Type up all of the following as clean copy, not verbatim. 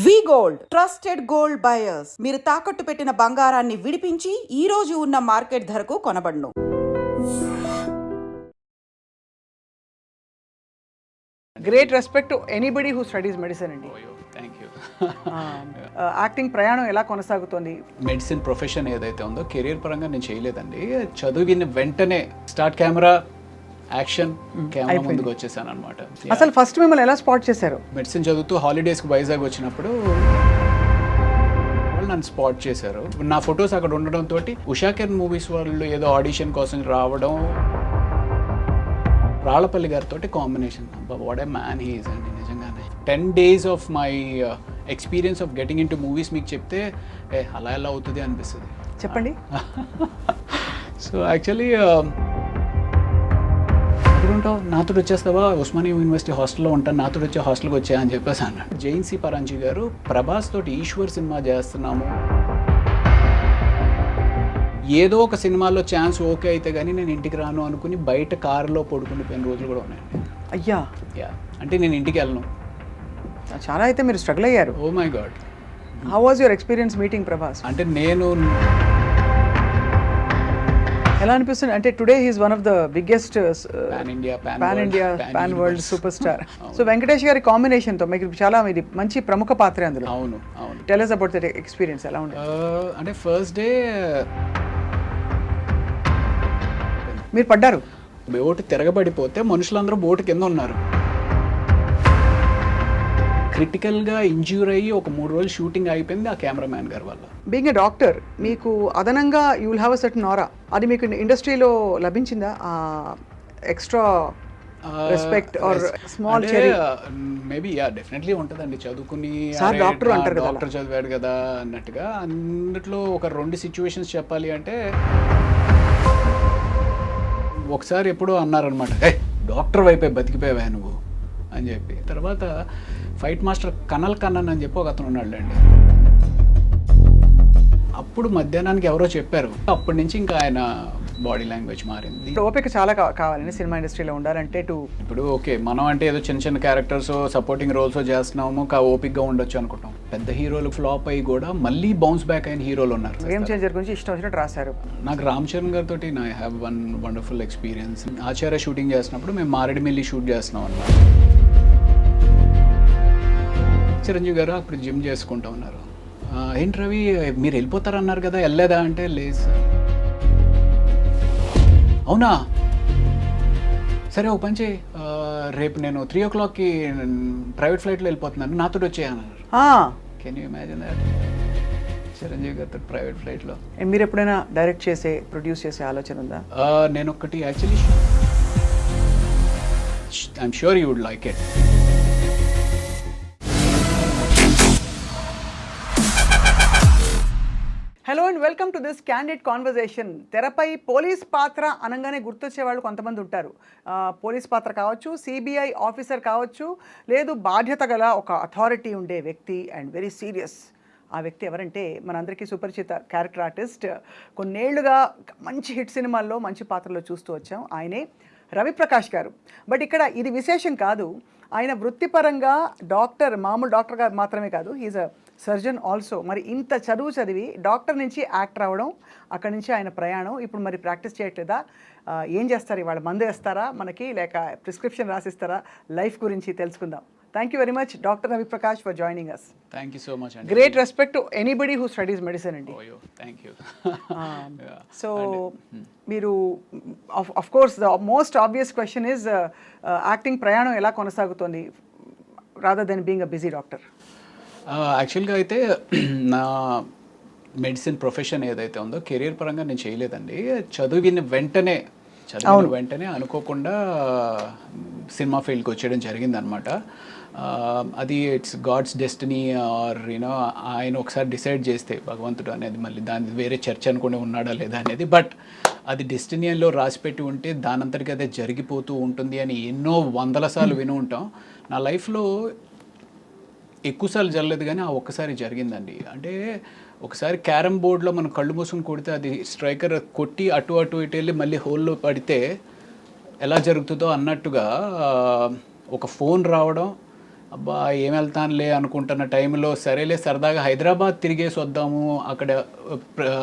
వి gold trusted gold buyers. మీరు తాకట్టు పెట్టిన బంగారాన్ని విడిపించి ఈ రోజు ఉన్న మార్కెట్ ధరకు కొనబడును. Great respect to anybody who studies medicine అండి. Thank you. యాక్టింగ్ ప్రయాణం ఎలా కొనసాగుతోంది? మెడిసిన్ ప్రొఫెషన్ ఏదైతే ఉందో కెరీర్ పరంగా నేను చేయలేదండి. చదివిన వెంటనే స్టార్ట్ కెమెరా యాక్షన్ కెమెరా ముందుకు వచ్చేసాను అనమాట. అసలు ఫస్ట్ మిమ్మల్ని ఎలా స్పాట్ చేశారు? మెడిసిన్ చదువుతూ హాలిడేస్కి వైజాగ్ వచ్చినప్పుడు వాళ్ళు నన్ను స్పాట్ చేశారు. నా ఫొటోస్ అక్కడ ఉండడంతో ఉషాకిరణ్ మూవీస్ వాళ్ళు ఏదో ఆడిషన్ కోసం రావడం, రాళ్ళపల్లి గారితో combination. What a man he is అండి నిజంగానే. 10 days of my experience of getting in to movies మీకు చెప్తే అలా ఎలా అవుతుంది అనిపిస్తుంది. చెప్పండి. సో యాక్చువల్లీ ఉంటావు నాతో వచ్చేస్తావా, ఉస్మానియా యూనివర్సిటీ హాస్టల్లో ఉంటాను, నాతో వచ్చే హాస్టల్కి వచ్చా అని చెప్పేసి అన్నాడు. జైన్సీ పరాంజీ గారు ప్రభాస్ తోటి ఈశ్వర్ సినిమా చేస్తున్నాము, ఏదో ఒక సినిమాలో ఛాన్స్ ఓకే అయితే కానీ నేను ఇంటికి రాను అనుకుని బయట కారులో పడుకునిపోయిన రోజులు కూడా ఉన్నాయండి. అయ్యా, యా, అంటే నేను ఇంటికి వెళ్ళను. చాలా అయితే మీరు స్ట్రగుల్ అయ్యారు. Oh my god. How was your experience meeting Prabhas? అంటే నేను ఎలా అనిపిస్తుంది అంటే today he's one of the biggest pan India pan world super star. So Venkatesh garu కాంబినేషన్తో మీకు చాలా ఇది మంచి ప్రముఖ పాత్ర అందులో. అవును అవును. Tell us about that experience. ఎలా ఉంది? అంటే ఫస్ట్ డే మీరు పడ్డారు, బోటు తిరగబడిపోతే మనుషులందరూ బోటు కింద ఉన్నారు. క్రిటికల్గా ఇంజ్యూర్ అయ్యి ఒక 3 రోజులు షూటింగ్ అయిపోయింది ఆ కెమెరామ్యాన్ గారి వల్ల. బీయింగ్ ఎ డాక్టర్ మీకు అదనంగా you will have a certain aura. అది మీకు ఇండస్ట్రీలో లభించిందా? Extra respect or small cherry? Maybe yeah, definitely ఉంటుందండి. చదువుకుని డాక్టర్ అంటారు కదా, డాక్టర్ చదివాడు కదా అన్నట్టుగా. అన్నిట్లో ఒక 2 సిచ్యువేషన్స్ చెప్పాలి అంటే, ఒకసారి ఎప్పుడో అన్నారనమాట, డాక్టర్ వైపే బతికిపోయావా నువ్వు అని చెప్పి. తర్వాత ఫైట్ మాస్టర్ కనల్ కన్నన్ అని చెప్పి ఒక అతను ఉన్నాడులేండి. అప్పుడు మధ్యాహ్నానికి ఎవరో చెప్పారు, అప్పటి నుంచి ఇంకా ఆయన బాడీ లాంగ్వేజ్ మారింది. ఓపిక చాలా కావాలండి సినిమా ఇండస్ట్రీలో ఉండాలంటే. ఇప్పుడు ఓకే, మనం అంటే ఏదో చిన్న చిన్న క్యారెక్టర్స్ సపోర్టింగ్ రోల్స్ చేస్తున్నాము, ఓపిక్గా ఉండొచ్చు అనుకుంటాం. పెద్ద హీరోలు ఫ్లాప్ అయ్యి కూడా మళ్ళీ బౌన్స్ బ్యాక్ అయిన హీరోలు ఉన్నారు. గేమ్ చేంజర్ గురించి ఇష్టం వచ్చినట్టు రాశారు. నాకు రామ్ చరణ్ గారితో I have one wonderful experience. Acharya shooting చేసినప్పుడు మేము మారేడుమిల్లి షూట్ చేస్తున్నాం అన్నమాట. చిరంజీవి గారు అప్పుడు జిమ్ చేసుకుంటూ ఉన్నారు. ఏంటి రవి మీరు వెళ్ళిపోతారన్నారు కదా, వెళ్ళలేదా అంటే, లేదు సార్. అవునా, సరే ఓ పని చేయి, రేపు నేను 3 o'clockకి ప్రైవేట్ ఫ్లైట్లో వెళ్ళిపోతున్నాను, నాతో వచ్చేయన్నారు. Can you imagine that? Chiranjeevi గారితో ప్రైవేట్ ఫ్లైట్లో. మీరు ఎప్పుడైనా డైరెక్ట్ చేసే ప్రొడ్యూస్ చేసే ఆలోచన ఉందా? నేను ఒకటి actually I'm sure you would like it. Hello and welcome to this candid conversation. తెరపై పోలీస్ పాత్ర అనగానే గుర్తొచ్చే వాళ్ళు కొంతమంది ఉంటారు. పోలీస్ పాత్ర కావచ్చు, సిబిఐ ఆఫీసర్ కావచ్చు, లేదు బాధ్యత గల ఒక అథారిటీ ఉండే వ్యక్తి అండ్ వెరీ సీరియస్. ఆ వ్యక్తి ఎవరంటే మనందరికీ సుపరిచిత క్యారెక్టర్ ఆర్టిస్ట్, కొన్నేళ్లుగా మంచి హిట్ సినిమాల్లో మంచి పాత్రలో చూస్తూ వచ్చాం. ఆయనే రవిప్రకాష్ గారు. బట్ ఇక్కడ ఇది విశేషం కాదు, ఆయన వృత్తిపరంగా డాక్టర్, మామూలు డాక్టర్గా మాత్రమే కాదు, హీజ్ అ సర్జన్ ఆల్సో. మరి ఇంత చదువు చదివి డాక్టర్ నుంచి యాక్టర్ అవ్వడం, అక్కడి నుంచి ఆయన ప్రయాణం. ఇప్పుడు మరి ప్రాక్టీస్ చేయట్లేదా? ఏం చేస్తారు ఇవాళ? మందు వేస్తారా మనకి, లేక ప్రిస్క్రిప్షన్ రాసిస్తారా? లైఫ్ గురించి తెలుసుకుందాం. Thank you very much doctor Raviprakash for joining us. Thank you so much అండి. Great respect to anybody who studies medicine అండి. Thank you. సో మీరు of course the most obvious question is acting ప్రయాణం ఎలా కొనసాగుతోంది rather than being a busy doctor? యాక్చువల్గా అయితే నా medicine profession ఏదైతే ఉందో కెరీర్ పరంగా నేను చేయలేదండి. చదివిన వెంటనే అనుకోకుండా సినిమా ఫీల్డ్కి వచ్చేయడం జరిగిందనమాట. అది it's God's destiny or you know ఆయన ఒకసారి డిసైడ్ చేస్తే భగవంతుడు అనేది, మళ్ళీ దాని వేరే చర్చ అనుకుని ఉన్నాడా లేదా అనేది, బట్ అది డెస్టినీలో రాసిపెట్టి ఉంటే దానంతటికి అదే జరిగిపోతూ ఉంటుంది అని ఎన్నో వందల సార్లు విని ఉంటాం. నా లైఫ్లో ఎక్కువసార్లు జరగలేదు కానీ ఆ ఒక్కసారి జరిగిందండి. అంటే ఒకసారి క్యారమ్ బోర్డ్లో మనం కళ్ళు మూసుకుని కొడితే అది స్ట్రైకర్ కొట్టి అటు ఇటు వెళ్ళి మళ్ళీ హోల్లో పడితే ఎలా జరుగుతుందో అన్నట్టుగా ఒక ఫోన్ రావడం, అబ్బా ఏం వెళ్తానులే అనుకుంటున్న టైంలో సరేలే సరదాగా హైదరాబాద్ తిరిగేసి వద్దాము అక్కడ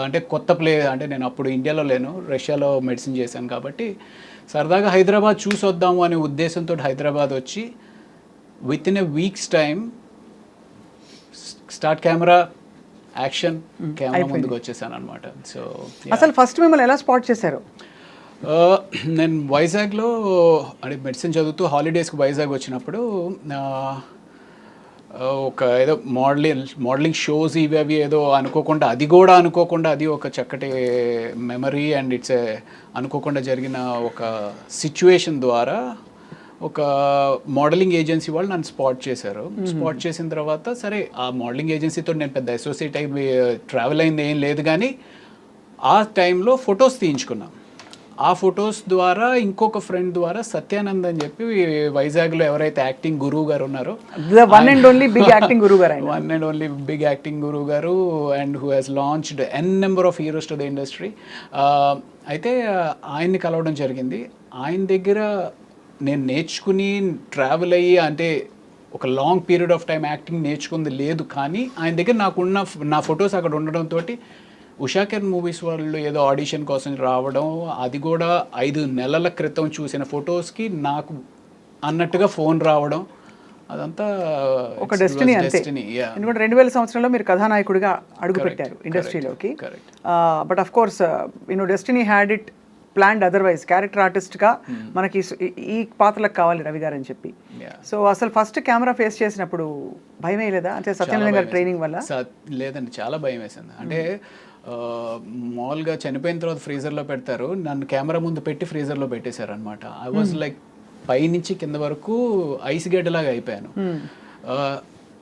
అంటే కొత్త అంటే నేను అప్పుడు ఇండియాలో లేను, రష్యాలో మెడిసిన్ చేశాను కాబట్టి సరదాగా హైదరాబాద్ చూసి వద్దాము అనే ఉద్దేశంతో హైదరాబాద్ వచ్చి with in a weeks time start camera action camera ముందుకు వచ్చేసాను అనమాట. సో అసలు ఫస్ట్ మిమ్మల్ని ఎలా స్పాట్ చేశారు? నేను వైజాగ్లో అంటే మెడిసిన్ చదువుతూ హాలిడేస్కి వైజాగ్ వచ్చినప్పుడు ఒక ఏదో మోడలింగ్ షోస్ ఇవి అవి ఏదో అనుకోకుండా అది ఒక చక్కటి మెమరీ అండ్ ఇట్స్ అనుకోకుండా జరిగిన ఒక సిచ్యువేషన్ ద్వారా ఒక మోడలింగ్ ఏజెన్సీ వాళ్ళు నన్ను స్పాట్ చేశారు. స్పాట్ చేసిన తర్వాత సరే ఆ మోడలింగ్ ఏజెన్సీతో నేను పెద్ద అసోసియేట్ అయి ట్రావెల్ అయింది ఏం లేదు, కానీ ఆ టైంలో ఫొటోస్ తీయించుకున్నాం. ఆ ఫొటోస్ ద్వారా ఇంకొక ఫ్రెండ్ ద్వారా సత్యానంద్ అని చెప్పి వైజాగ్లో ఎవరైతే యాక్టింగ్ గురువు గారు ఉన్నారో, one and only big acting గురువు గారు and who has launched n number of heroes to the industry. అయితే ఆయన్ని కలవడం జరిగింది. ఆయన దగ్గర నేను నేర్చుకుని ట్రావెల్ అయ్యి అంటే ఒక long period of time acting నేర్చుకుంది లేదు, కానీ ఆయన దగ్గర నా ఫొటోస్ అక్కడ ఉండడంతో ఉషాకిరణ్ మూవీస్ వాళ్ళు ఏదో ఆడిషన్ కోసం రావడం, అది కూడా 5 నెలల క్రితం చూసిన ఫొటోస్కి నాకు అన్నట్టుగా ఫోన్ రావడం, అదంతా ఒక డెస్టినీ అంతే. ఎందుకంటే 2000 సంవత్సరంలో మీరు కథానాయకుడిగా అడుగుపెట్టారు ఇండస్ట్రీలోకి. But of course destiny had it planned otherwise. Character ఆర్టిస్ట్గా మనకి ఈ పాత్రలకు కావాలి రవి గారు అని చెప్పి. సో అసలు ఫస్ట్ కెమెరా ఫేస్ చేసినప్పుడు భయమే లేదా? అంటే సత్యనారాయణ గారి ట్రైనింగ్ వల్ల? లేదండి, చాలా భయం వేసింది. అంటే మామూలుగా చనిపోయిన తర్వాత ఫ్రీజర్లో పెడతారు, నన్ను కెమెరా ముందు పెట్టి ఫ్రీజర్లో పెట్టేశారు అనమాట. ఐ వాజ్ లైక్ పైనుంచి కింద వరకు ఐస్ గడ్డలాగా అయిపోయాను.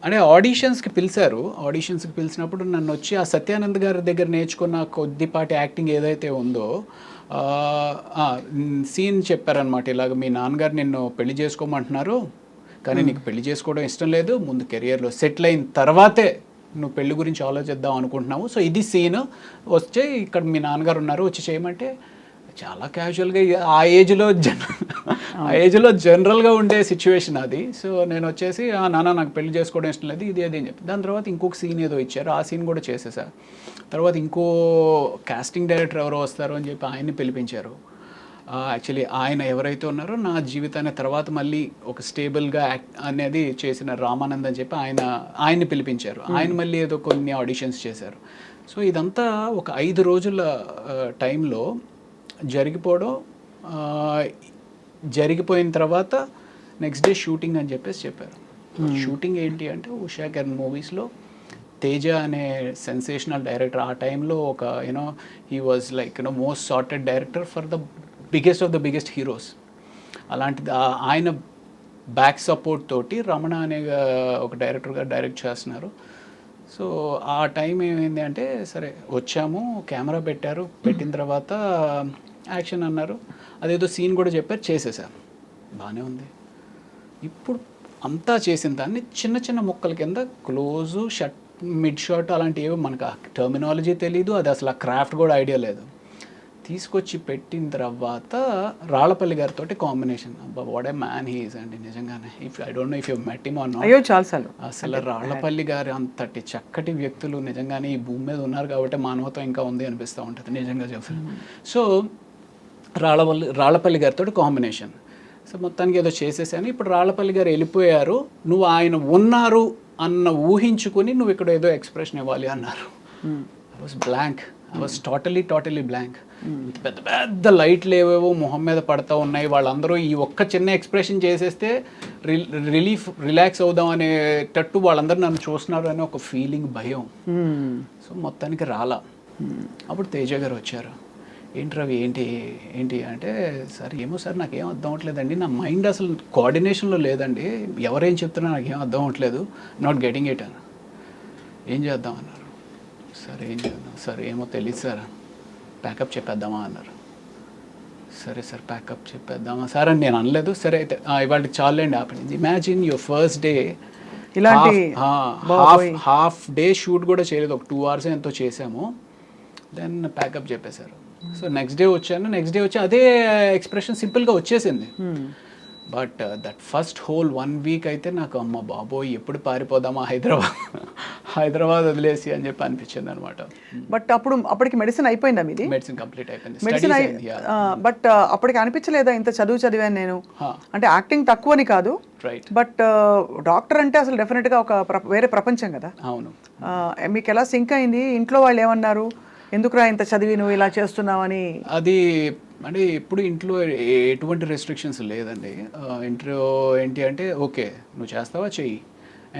అంటే ఆడిషన్స్కి పిలిచినప్పుడు నన్ను వచ్చి ఆ సత్యానంద్ గారి దగ్గర నేర్చుకున్న కొద్దిపాటి యాక్టింగ్ ఏదైతే ఉందో సీన్ చెప్పారనమాట. ఇలాగ మీ నాన్నగారు నిన్ను పెళ్లి చేసుకోమంటున్నారు, కానీ నీకు పెళ్లి చేసుకోవడం ఇష్టం లేదు, ముందు కెరియర్లో సెటిల్ అయిన తర్వాతే నువ్వు పెళ్లి గురించి ఆలోచిద్దాం అనుకుంటున్నావు, సో ఇది సీన్ వచ్చే ఇక్కడ మీ నాన్నగారు ఉన్నారు వచ్చి చేయమంటే చాలా క్యాజువల్గా ఆ ఏజ్లో జనరల్గా ఉండే సిచ్యువేషన్ అది. సో నేను వచ్చేసి నాన్న నాకు పెళ్లి చేసుకోవడం ఇష్టం లేదు ఇది అది అని చెప్పి, దాని తర్వాత ఇంకొక సీన్ ఏదో ఇచ్చారు, ఆ సీన్ కూడా చేసేసా. తర్వాత ఇంకో కాస్టింగ్ డైరెక్టర్ ఎవరో వస్తారు అని చెప్పి ఆయన్ని పిలిపించారు. యాక్చువల్లీ ఆయన ఎవరైతే ఉన్నారో నా జీవితాన్ని తర్వాత మళ్ళీ ఒక స్టేబుల్గా యాక్ట్ అనేది చేసిన రామానంద్ అని చెప్పి ఆయన్ని పిలిపించారు. ఆయన మళ్ళీ ఏదో కొన్ని ఆడిషన్స్ చేశారు. సో ఇదంతా ఒక 5 రోజుల టైంలో జరిగిపోయిన తర్వాత నెక్స్ట్ డే షూటింగ్ అని చెప్పారు. షూటింగ్ ఏంటి అంటే ఉషాకిరణ్ మూవీస్లో తేజ అనే సెన్సేషనల్ డైరెక్టర్ ఆ టైంలో ఒక he was like most sorted director for the biggest heroes. అలాంటిది ఆయన బ్యాక్ సపోర్ట్ తోటి రమణ అనే ఒక డైరెక్టర్గా డైరెక్ట్ చేస్తున్నారు. సో ఆ టైం ఏమైంది అంటే సరే వచ్చాము, కెమెరా పెట్టిన తర్వాత యాక్షన్ అన్నారు, అదేదో సీన్ కూడా చెప్పారు, చేసేసారు, బాగానే ఉంది. ఇప్పుడు అంతా చేసిన దాన్ని చిన్న చిన్న ముక్కల కింద క్లోజు షర్ట్ మిడ్ షాట్ అలాంటివి ఏవో మనకు టర్మినాలజీ తెలీదు, అది అసలు ఆ క్రాఫ్ట్ కూడా ఐడియా లేదు. తీసుకొచ్చి పెట్టిన తర్వాత రాళ్ళపల్లి గారితో కాంబినేషన్, అబ్బా what a man he is అండి నిజంగానే. I don't no if you met him or not. అయ్యో చాలాసార్లు. అసలు రాళ్ళపల్లి గారు అంతటి చక్కటి వ్యక్తులు నిజంగానే ఈ భూమి మీద ఉన్నారు కాబట్టి మానవత్వం ఇంకా ఉంది అనిపిస్తూ ఉంటుంది నిజంగా చెప్పాను. సో రాళ్ళపల్లి గారితో కాంబినేషన్. సో మొత్తానికి ఏదో చేసేసాను. ఇప్పుడు రాళ్ళపల్లి గారు వెళ్ళిపోయారు, నువ్వు ఆయన ఉన్నారు అన్న ఊహించుకొని నువ్వు ఇక్కడ ఏదో ఎక్స్ప్రెషన్ ఇవ్వాలి అన్నారు. I was blank, I was totally blank. పెద్ద పెద్ద లైట్లు ఏవేవో మొహం మీద పడతా ఉన్నాయి, వాళ్ళందరూ ఈ ఒక్క చిన్న ఎక్స్ప్రెషన్ చేసేస్తే రిలాక్స్ అవుదాం అనేటట్టు వాళ్ళందరూ నన్ను చూస్తున్నారు అనే ఒక ఫీలింగ్, భయం. సో మొత్తానికి రాలా. అప్పుడు తేజ గారు వచ్చారు, ఏంటి రవి ఏంటి అంటే, సార్ ఏమో సార్ నాకేం అర్థం అవ్వట్లేదండి, నా మైండ్ అసలు కోఆర్డినేషన్లో లేదండి, ఎవరేం చెప్తున్నా నాకేం అర్థం అవ్వట్లేదు, నాట్ గెటింగ్ ఇట్ అని. ఏం చేద్దాం అన్నారు. సార్ ఏం చేద్దాం సార్, ఏమో తెలియదు సార్, ప్యాకప్ చెప్పేద్దామా అన్నారు. సరే సార్ ప్యాకప్ చెప్పేద్దామా సార్ అని నేను అనలేదు. సరే అయితే ఇవాళ చాలండి ఆపండి. Imagine your first day, half day shoot కూడా చేయలేదు, ఒక 2 hours ఎంతో చేసాము, దెన్ ప్యాకప్ చెప్పేశారు. సో నెక్స్ట్ డే వచ్చి అదే ఎక్స్ప్రెషన్ సింపుల్గా వచ్చేసింది. But that first whole 1 week అయితే నాకు అమ్మ బాబోయ్ ఎప్పుడు పారిపోదామా హైదరాబాద్ వదిలేసి అని చెప్పి అనిపించింది అనమాట. బట్ అప్పటికి మెడిసిన్ అయిపోయిందా మీది? మెడిసిన్ కంప్లీట్ అయిపోయింది. మెడిసిన్ Studies అయింది, yeah. బట్ అప్పటికి అనిపించలేదా ఇంత చదువు చదివాను నేను, అంటే యాక్టింగ్ తక్కువని కాదు, రైట్. బట్ డాక్టర్ అంటే అసలు డెఫినెట్గా ఒక వేరే ప్రపంచం కదా. అవును. మీకు ఎలా సింక్ అయింది? ఇంట్లో వాళ్ళు ఏమన్నారు, ఎందుకురా ఇంత చదివి నువ్వు ఇలా చేస్తున్నావని? అది అంటే ఎప్పుడు ఇంట్లో ఎటువంటి రెస్ట్రిక్షన్స్ లేదండి. ఇంట్లో ఏంటి అంటే ఓకే నువ్వు చేస్తావా చెయ్యి.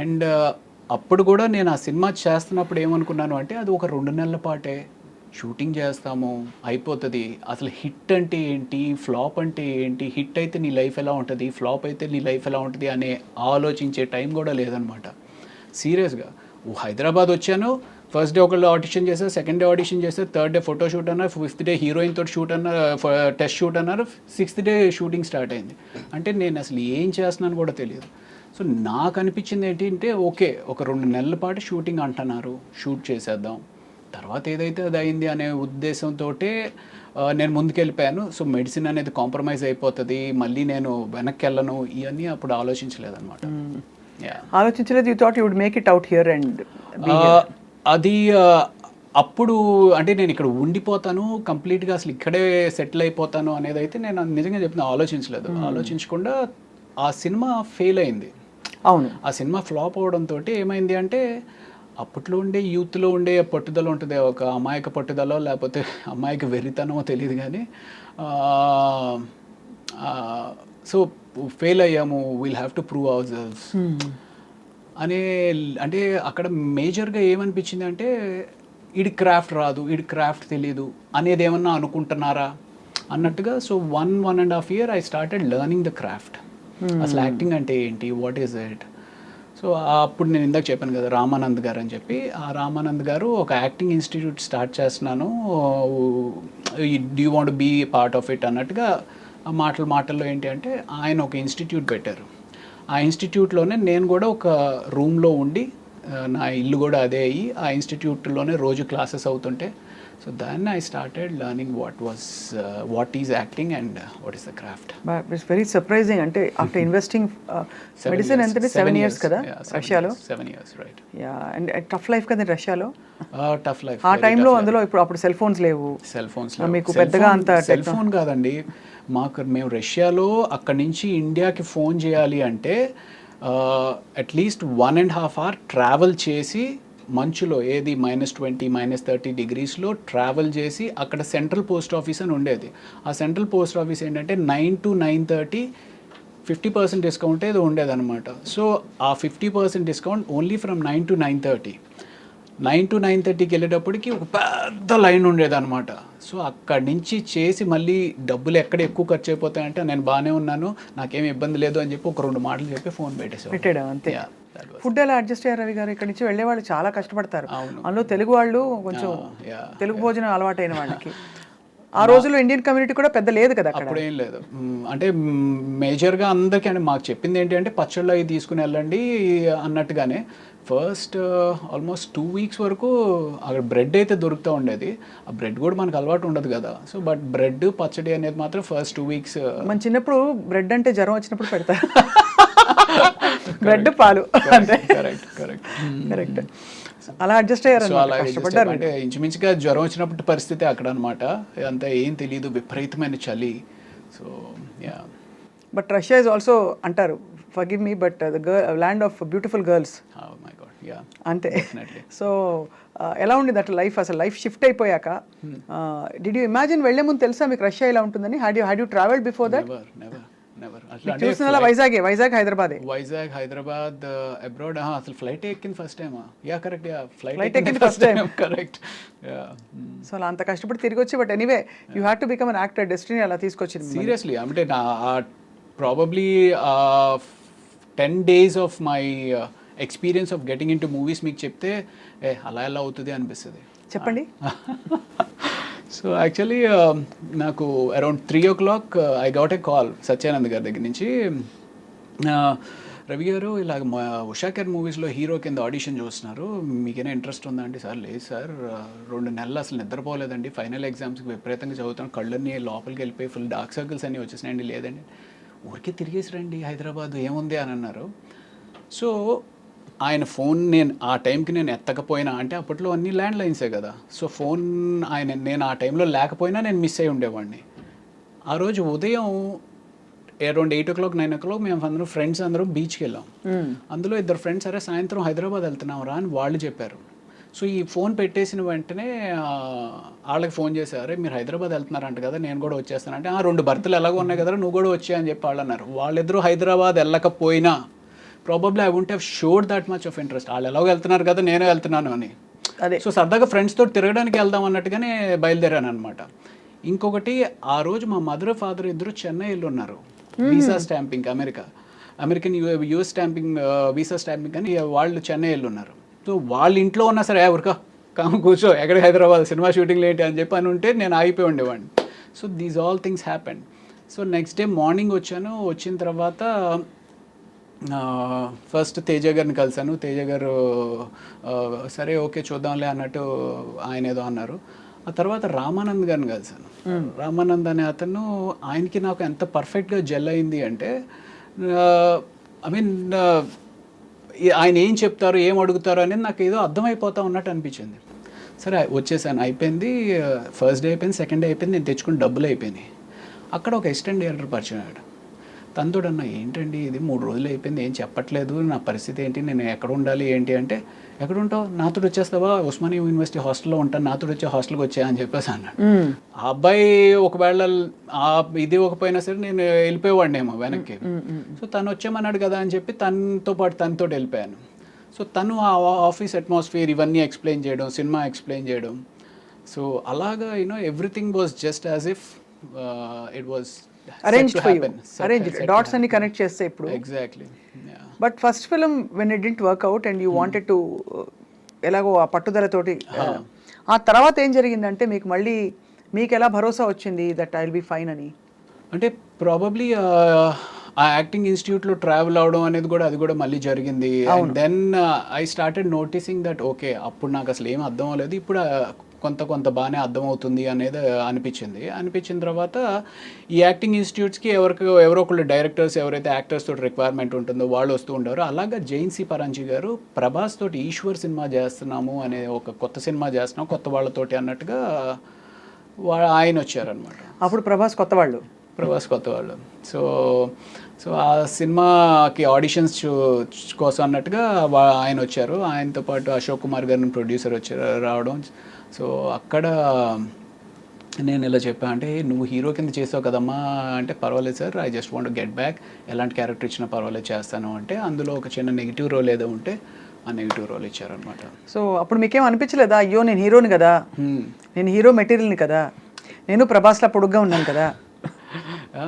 అండ్ అప్పుడు కూడా నేను ఆ సినిమా చేస్తున్నప్పుడు ఏమనుకున్నాను అంటే అది ఒక 2 నెలల పాటే షూటింగ్ చేస్తాము అయిపోతుంది. అసలు హిట్ అంటే ఏంటి, ఫ్లాప్ అంటే ఏంటి, హిట్ అయితే నీ లైఫ్ ఎలా ఉంటుంది, ఫ్లాప్ అయితే నీ లైఫ్ ఎలా ఉంటుంది అనే ఆలోచించే టైం కూడా లేదనమాట. సీరియస్గా హైదరాబాద్ వచ్చాను, ఫస్ట్ డే ఒకళ్ళు ఆడిషన్ చేశారు, సెకండ్ డే ఆడిషన్ చేశారు, థర్డ్ డే ఫోటో షూట్ అన్నారు, 5th డే హీరోయిన్ తోటి షూట్ అన్నారు, టెస్ట్ షూట్ అన్నారు, 6th డే షూటింగ్ స్టార్ట్ అయింది. అంటే నేను అసలు ఏం చేస్తున్నాను కూడా తెలియదు. సో నాకు అనిపించింది ఏంటంటే ఓకే ఒక 2 నెలల పాటు షూటింగ్ అంటున్నారు, షూట్ చేసేద్దాం, తర్వాత ఏదైతే అది అయింది అనే ఉద్దేశంతో నేను ముందుకెళ్ళిపోయాను. సో మెడిసిన్ అనేది కాంప్రమైజ్ అయిపోతుంది, మళ్ళీ నేను వెనక్కి వెళ్ళను, ఇవన్నీ అప్పుడు ఆలోచించలేదన్నమాట. ఆలోచించలేదు. You thought you would make it out here and అది అప్పుడు అంటే నేను ఇక్కడ ఉండిపోతాను కంప్లీట్గా అసలు ఇక్కడే సెటిల్ అయిపోతాను అనేది అయితే నేను నిజంగా చెప్పిన ఆలోచించలేదు. ఆలోచించకుండా ఆ సినిమా ఫెయిల్ అయింది. అవును. ఆ సినిమా ఫ్లాప్ అవడంతో ఏమైంది అంటే అప్పట్లో ఉండే యూత్లో ఉండే పట్టుదల ఉంటుంది, ఒక అమాయక పట్టుదల లేకపోతే అమాయక వెర్రితనమో తెలియదు కానీ సో ఫెయిల్ అయ్యాము, will have to prove our selves అనే. అంటే అక్కడ మేజర్గా ఏమనిపించింది అంటే ఈడి క్రాఫ్ట్ రాదు, ఈడి క్రాఫ్ట్ తెలీదు అనేది ఏమన్నా అనుకుంటున్నారా అన్నట్టుగా. So 1.5 year I started learning the craft. అసలు యాక్టింగ్ అంటే ఏంటి, వాట్ ఈస్ ఇట్. సో అప్పుడు నేను ఇందాక చెప్పాను కదా రామానంద్ గారు అని చెప్పి, ఆ రామానంద్ గారు ఒక యాక్టింగ్ ఇన్స్టిట్యూట్ స్టార్ట్ చేస్తున్నాను, do you want be part of it అన్నట్టుగా ఆ మాటల్లో ఏంటి అంటే ఆయన ఒక ఇన్స్టిట్యూట్ పెట్టారు. ఆ ఇన్స్టిట్యూట్లోనే నేను కూడా ఒక రూమ్లో ఉండి నా ఇల్లు కూడా అదే అయ్యి ఆ ఇన్స్టిట్యూట్లోనే రోజు క్లాసెస్ అవుతుంటే సో దాన్ని I started learning what is acting and what is the craft. It's very surprising. అంటే ఆఫ్టర్ ఇన్వెస్టింగ్ మెడిసిన్ ఎంత 7 years కదా రష్యాలో? 7 years, right. Yeah. And tough life కదా రష్యాలో? టఫ్ లైఫ్ ఆ టైంలో. అందులో అప్పుడు సెల్ ఫోన్స్ లేవు, మీకు పెద్దగా అంత సెల్ ఫోన్ కాదండి. మేము రష్యాలో అక్కడి నుంచి ఇండియాకి ఫోన్ చేయాలి అంటే అట్లీస్ట్ 1.5 hour ట్రావెల్ చేసి మంచులో ఏది -20 -30 degreesలో ట్రావెల్ చేసి అక్కడ సెంట్రల్ పోస్ట్ ఆఫీస్ అని ఉండేది. ఆ సెంట్రల్ పోస్ట్ ఆఫీస్ ఏంటంటే 9 to 9:30 50% డిస్కౌంట్ ఏదో ఉండేదన్నమాట. సో ఆ 50% discount only from 9 to 9:30. 9 to 9:30కి వెళ్ళేటప్పటికి ఒక పెద్ద లైన్ ఉండేదన్నమాట. సో అక్కడి నుంచి చేసి మళ్ళీ డబ్బులు ఎక్కడ ఎక్కువ ఖర్చు అయిపోతాయంటే నేను బాగానే ఉన్నాను, నాకేమి ఇబ్బంది లేదు అని చెప్పి ఒక 2 మాటలు చెప్పి ఫోన్ పెట్టాడు అంతే. ఫుడ్ ఎలా అడ్జస్ట్ అయ్యారు రవి గారు? ఇక్కడ నుంచి వెళ్ళే వాళ్ళు చాలా కష్టపడతారు, అవును. అందులో తెలుగు వాళ్ళు కొంచెం తెలుగు భోజనం అలవాటైన వాళ్ళకి. ఆ రోజుల్లో ఇండియన్ కమ్యూనిటీ కూడా పెద్ద లేదు కదా అక్కడ. అప్పుడు ఏం లేదు. అంటే మేజర్గా అందరికీ అంటే మాకు చెప్పింది ఏంటి అంటే పచ్చళ్ళు అవి తీసుకుని వెళ్ళండి అన్నట్టుగానే. ఫస్ట్ ఆల్మోస్ట్ 2 weeks వరకు అక్కడ బ్రెడ్ అయితే దొరుకుతూ ఉండేది. ఆ బ్రెడ్ కూడా మనకు అలవాటు ఉండదు కదా. సో బట్ బ్రెడ్ పచ్చడి అనేది మాత్రం ఫస్ట్ 2 weeks. మన చిన్నప్పుడు బ్రెడ్ అంటే జ్వరం వచ్చినప్పుడు పెడతారు, బ్రెడ్ పాలు అంతే. కరెక్ట్. అలా అడ్జస్ట్ అయ్యారు. సో అలా అంటే ఇంచుమించుగా జ్వరం వచ్చినప్పుడు పరిస్థితి అక్కడ అనమాట. అంతా ఏం తెలియదు, విపరీతమైన చలి. So ya. But Russia is also అంటారు, forgive me, but the land of beautiful girls. అంతే. సో ఎలా ఉండేది అట్లా లైఫ్? అసలు లైఫ్ షిఫ్ట్ అయిపోయాక డిడ్ యూ ఇమాజిన్ వెళ్లే ముందు తెలుసా మీకు రష్యా ఇలా ఉంటుందని? Had you travelled before that? చూసిన వైజాగ్ హైదరాబాద్ అబ్రాడ్ అసలు ఫ్లైట్ ఎక్కింది first time. Ya correct. Ya flight ఎక్కింది ఫస్ట్ టైం. కరెక్ట్. సో అలా అంత కష్టపడి తిరిగి వచ్చి, but anyway you had to become an actor. Destiny అలా తీసుకొచ్చింది. సీరియస్లీ అంటే probably 10 days of my experience of getting in to movies మీకు చెప్తే అలా ఎలా అవుతుంది అనిపిస్తుంది. చెప్పండి. సో యాక్చువల్లీ నాకు around 3 o'clock I got a call Satyanand గారి దగ్గర నుంచి. రవి గారు ఇలాగ ఉషాకర్ మూవీస్లో హీరో కింద ఆడిషన్ చూస్తున్నారు, మీకైనా ఇంట్రెస్ట్ ఉందా అంటే? సార్ లేదు సార్, 2 నెలలు అసలు నిద్రపోలేదండి, ఫైనల్ ఎగ్జామ్స్కి విపరీతంగా చదువుతాను, కళ్ళన్నీ లోపలికి వెళ్ళిపోయి ఫుల్ డార్క్ సర్కిల్స్ అన్నీ వచ్చేసినాయండి. లేదండి ఊరికే తిరిగేసి రండి హైదరాబాద్ ఏముంది అని అన్నారు. సో ఆయన ఫోన్ ఆ టైంకి నేను ఎత్తకపోయినా, అంటే అప్పట్లో అన్ని ల్యాండ్ లైన్సే కదా, సో ఫోన్ నేను ఆ టైంలో లేకపోయినా నేను మిస్ అయి ఉండేవాడిని. ఆ రోజు ఉదయం అరౌండ్ 8 o'clock 9 o'clock మేము అందరం ఫ్రెండ్స్ అందరం బీచ్కి వెళ్ళాం. అందులో 2 ఫ్రెండ్స్ సరే సాయంత్రం హైదరాబాద్ వెళ్తున్నాం రా అని వాళ్ళు చెప్పారు. సో ఈ ఫోన్ పెట్టేసిన వెంటనే వాళ్ళకి ఫోన్ చేశారు, మీరు హైదరాబాద్ వెళ్తున్నారంట కదా, నేను కూడా వచ్చేస్తానంటే 2 బర్త్లు ఎలాగో ఉన్నాయి కదా నువ్వు కూడా వచ్చా అని చెప్పి వాళ్ళు అన్నారు. వాళ్ళిద్దరూ హైదరాబాద్ వెళ్ళకపోయినా probably I won't have showed that much of interest. వాళ్ళు ఎలాగో వెళ్తున్నారు కదా నేను వెళ్తున్నాను అని. అదే సో సరదాగా ఫ్రెండ్స్ తోటి తిరగడానికి వెళ్దాం అన్నట్టుగానే బయలుదేరాను అనమాట. ఇంకొకటి, ఆ రోజు మా మదర్ ఫాదర్ ఇద్దరు చెన్నైలో ఉన్నారు, visa stamping, American US stamping, visa stamping అని వాళ్ళు చెన్నైలో ఉన్నారు. సో వాళ్ళ ఇంట్లో ఉన్నా సరే ఊరికా కాము కూర్చో, ఎక్కడ హైదరాబాద్ సినిమా షూటింగ్లు ఏంటి అని చెప్పి అని ఉంటే నేను ఆగిపోయి ఉండేవాడిని. So these all things happened. So next day morning వచ్చాను. వచ్చిన తర్వాత ఫస్ట్ తేజ గారిని కలిశాను. తేజ గారు సరే ఓకే చూద్దాంలే అన్నట్టు ఆయన ఏదో అన్నారు. ఆ తర్వాత రామానంద్ గారిని కలిశాను. రామానంద్ అనే అతను, ఆయనకి నాకు ఎంత పర్ఫెక్ట్గా జెల్ అయింది అంటే, ఐ మీన్ ఆయన ఏం చెప్తారు ఏం అడుగుతారు అనేది నాకు ఏదో అర్థమైపోతా ఉన్నట్టు అనిపించింది. సరే వచ్చేసాను, అయిపోయింది. ఫస్ట్ డే అయిపోయింది, సెకండ్ డే అయిపోయింది, నేను తెచ్చుకుని డబ్బులు అయిపోయినాయి. అక్కడ ఒక అసిస్టెంట్ డైరెక్టర్ పరిచయం అయ్యాడు. తనతోడు అన్న ఏంటండి ఇది 3 రోజులు అయిపోయింది ఏం చెప్పట్లేదు, నా పరిస్థితి ఏంటి, నేను ఎక్కడ ఉండాలి ఏంటి అంటే, ఎక్కడ ఉంటావు, నాతో వచ్చేస్తావా, ఉస్మానియా యూనివర్సిటీ హాస్టల్లో ఉంటాను, నాతో వచ్చే హాస్టల్కి వచ్చా అని చెప్పేసి అన్నాడు. ఆ అబ్బాయి ఒకవేళ ఇది ఒకపోయినా సరే నేను వెళ్ళిపోయేవాడినేమో వెనక్కి. సో తను వచ్చామన్నాడు కదా అని చెప్పి తనతో పాటు తనతో వెళ్ళిపోయాను. సో తను ఆ ఆఫీస్ అట్మాస్ఫియర్ ఇవన్నీ ఎక్స్ప్లెయిన్ చేయడం, సినిమా ఎక్స్ప్లెయిన్ చేయడం. సో అలాగా everything was just as if it was arranged for you, arranged dots అన్ని కనెక్ట్ చేస్తే ఇప్పుడు. Exactly. But first film when it didn't work out and you wanted to ఎలాగో ఆ పట్టుదలతోటి, ఆ తర్వాత ఏం జరిగిందంటే మీకు ఎలా భరోసా వచ్చింది that I will be fine అని? అంటే ప్రాబబ్లీ ఆ యాక్టింగ్ ఇన్స్టిట్యూట్లో ట్రావెల్ అవడం అనేది కూడా అది కూడా మళ్ళీ జరిగింది. And then I started noticing that okay, అప్పుడు నాకు అసలు ఏం అర్థం అవ్వలేదు, ఇప్పుడు కొంత బాగానే అర్థమవుతుంది అనేది అనిపించిన తర్వాత ఈ యాక్టింగ్ ఇన్స్టిట్యూట్స్కి ఎవరో ఒకళ్ళు డైరెక్టర్స్, ఎవరైతే యాక్టర్స్ తోటి రిక్వైర్మెంట్ ఉంటుందో వాళ్ళు వస్తూ ఉంటారు. అలాగా జైన్సీ పరంజీ గారు ప్రభాస్ తోటి ఈశ్వర్ సినిమా చేస్తున్నాము అనే ఒక కొత్త సినిమా చేస్తున్నాం కొత్త వాళ్ళతోటి అన్నట్టుగా ఆయన వచ్చారనమాట. అప్పుడు ప్రభాస్ కొత్త వాళ్ళు. సో ఆ సినిమాకి ఆడిషన్స్ కోసం అన్నట్టుగా ఆయన వచ్చారు. ఆయనతో పాటు అశోక్ కుమార్ గారిని ప్రొడ్యూసర్ రావడం. సో అక్కడ నేను ఇలా చెప్పాను, అంటే నువ్వు హీరో కింద చేసావు కదమ్మా అంటే, పర్వాలేదు sir, I just want get back, ఎలాంటి క్యారెక్టర్ ఇచ్చినా పర్వాలేదు చేస్తాను అంటే, అందులో ఒక చిన్న నెగిటివ్ రోల్ ఏదో ఉంటే ఆ నెగిటివ్ రోల్ ఇచ్చారనమాట. సో అప్పుడు మీకేం అనిపించలేదా, అయ్యో నేను హీరోని కదా, నేను హీరో మెటీరియల్ని కదా, నేను ప్రభాస్లా పొడుగ్గా ఉన్నాను కదా?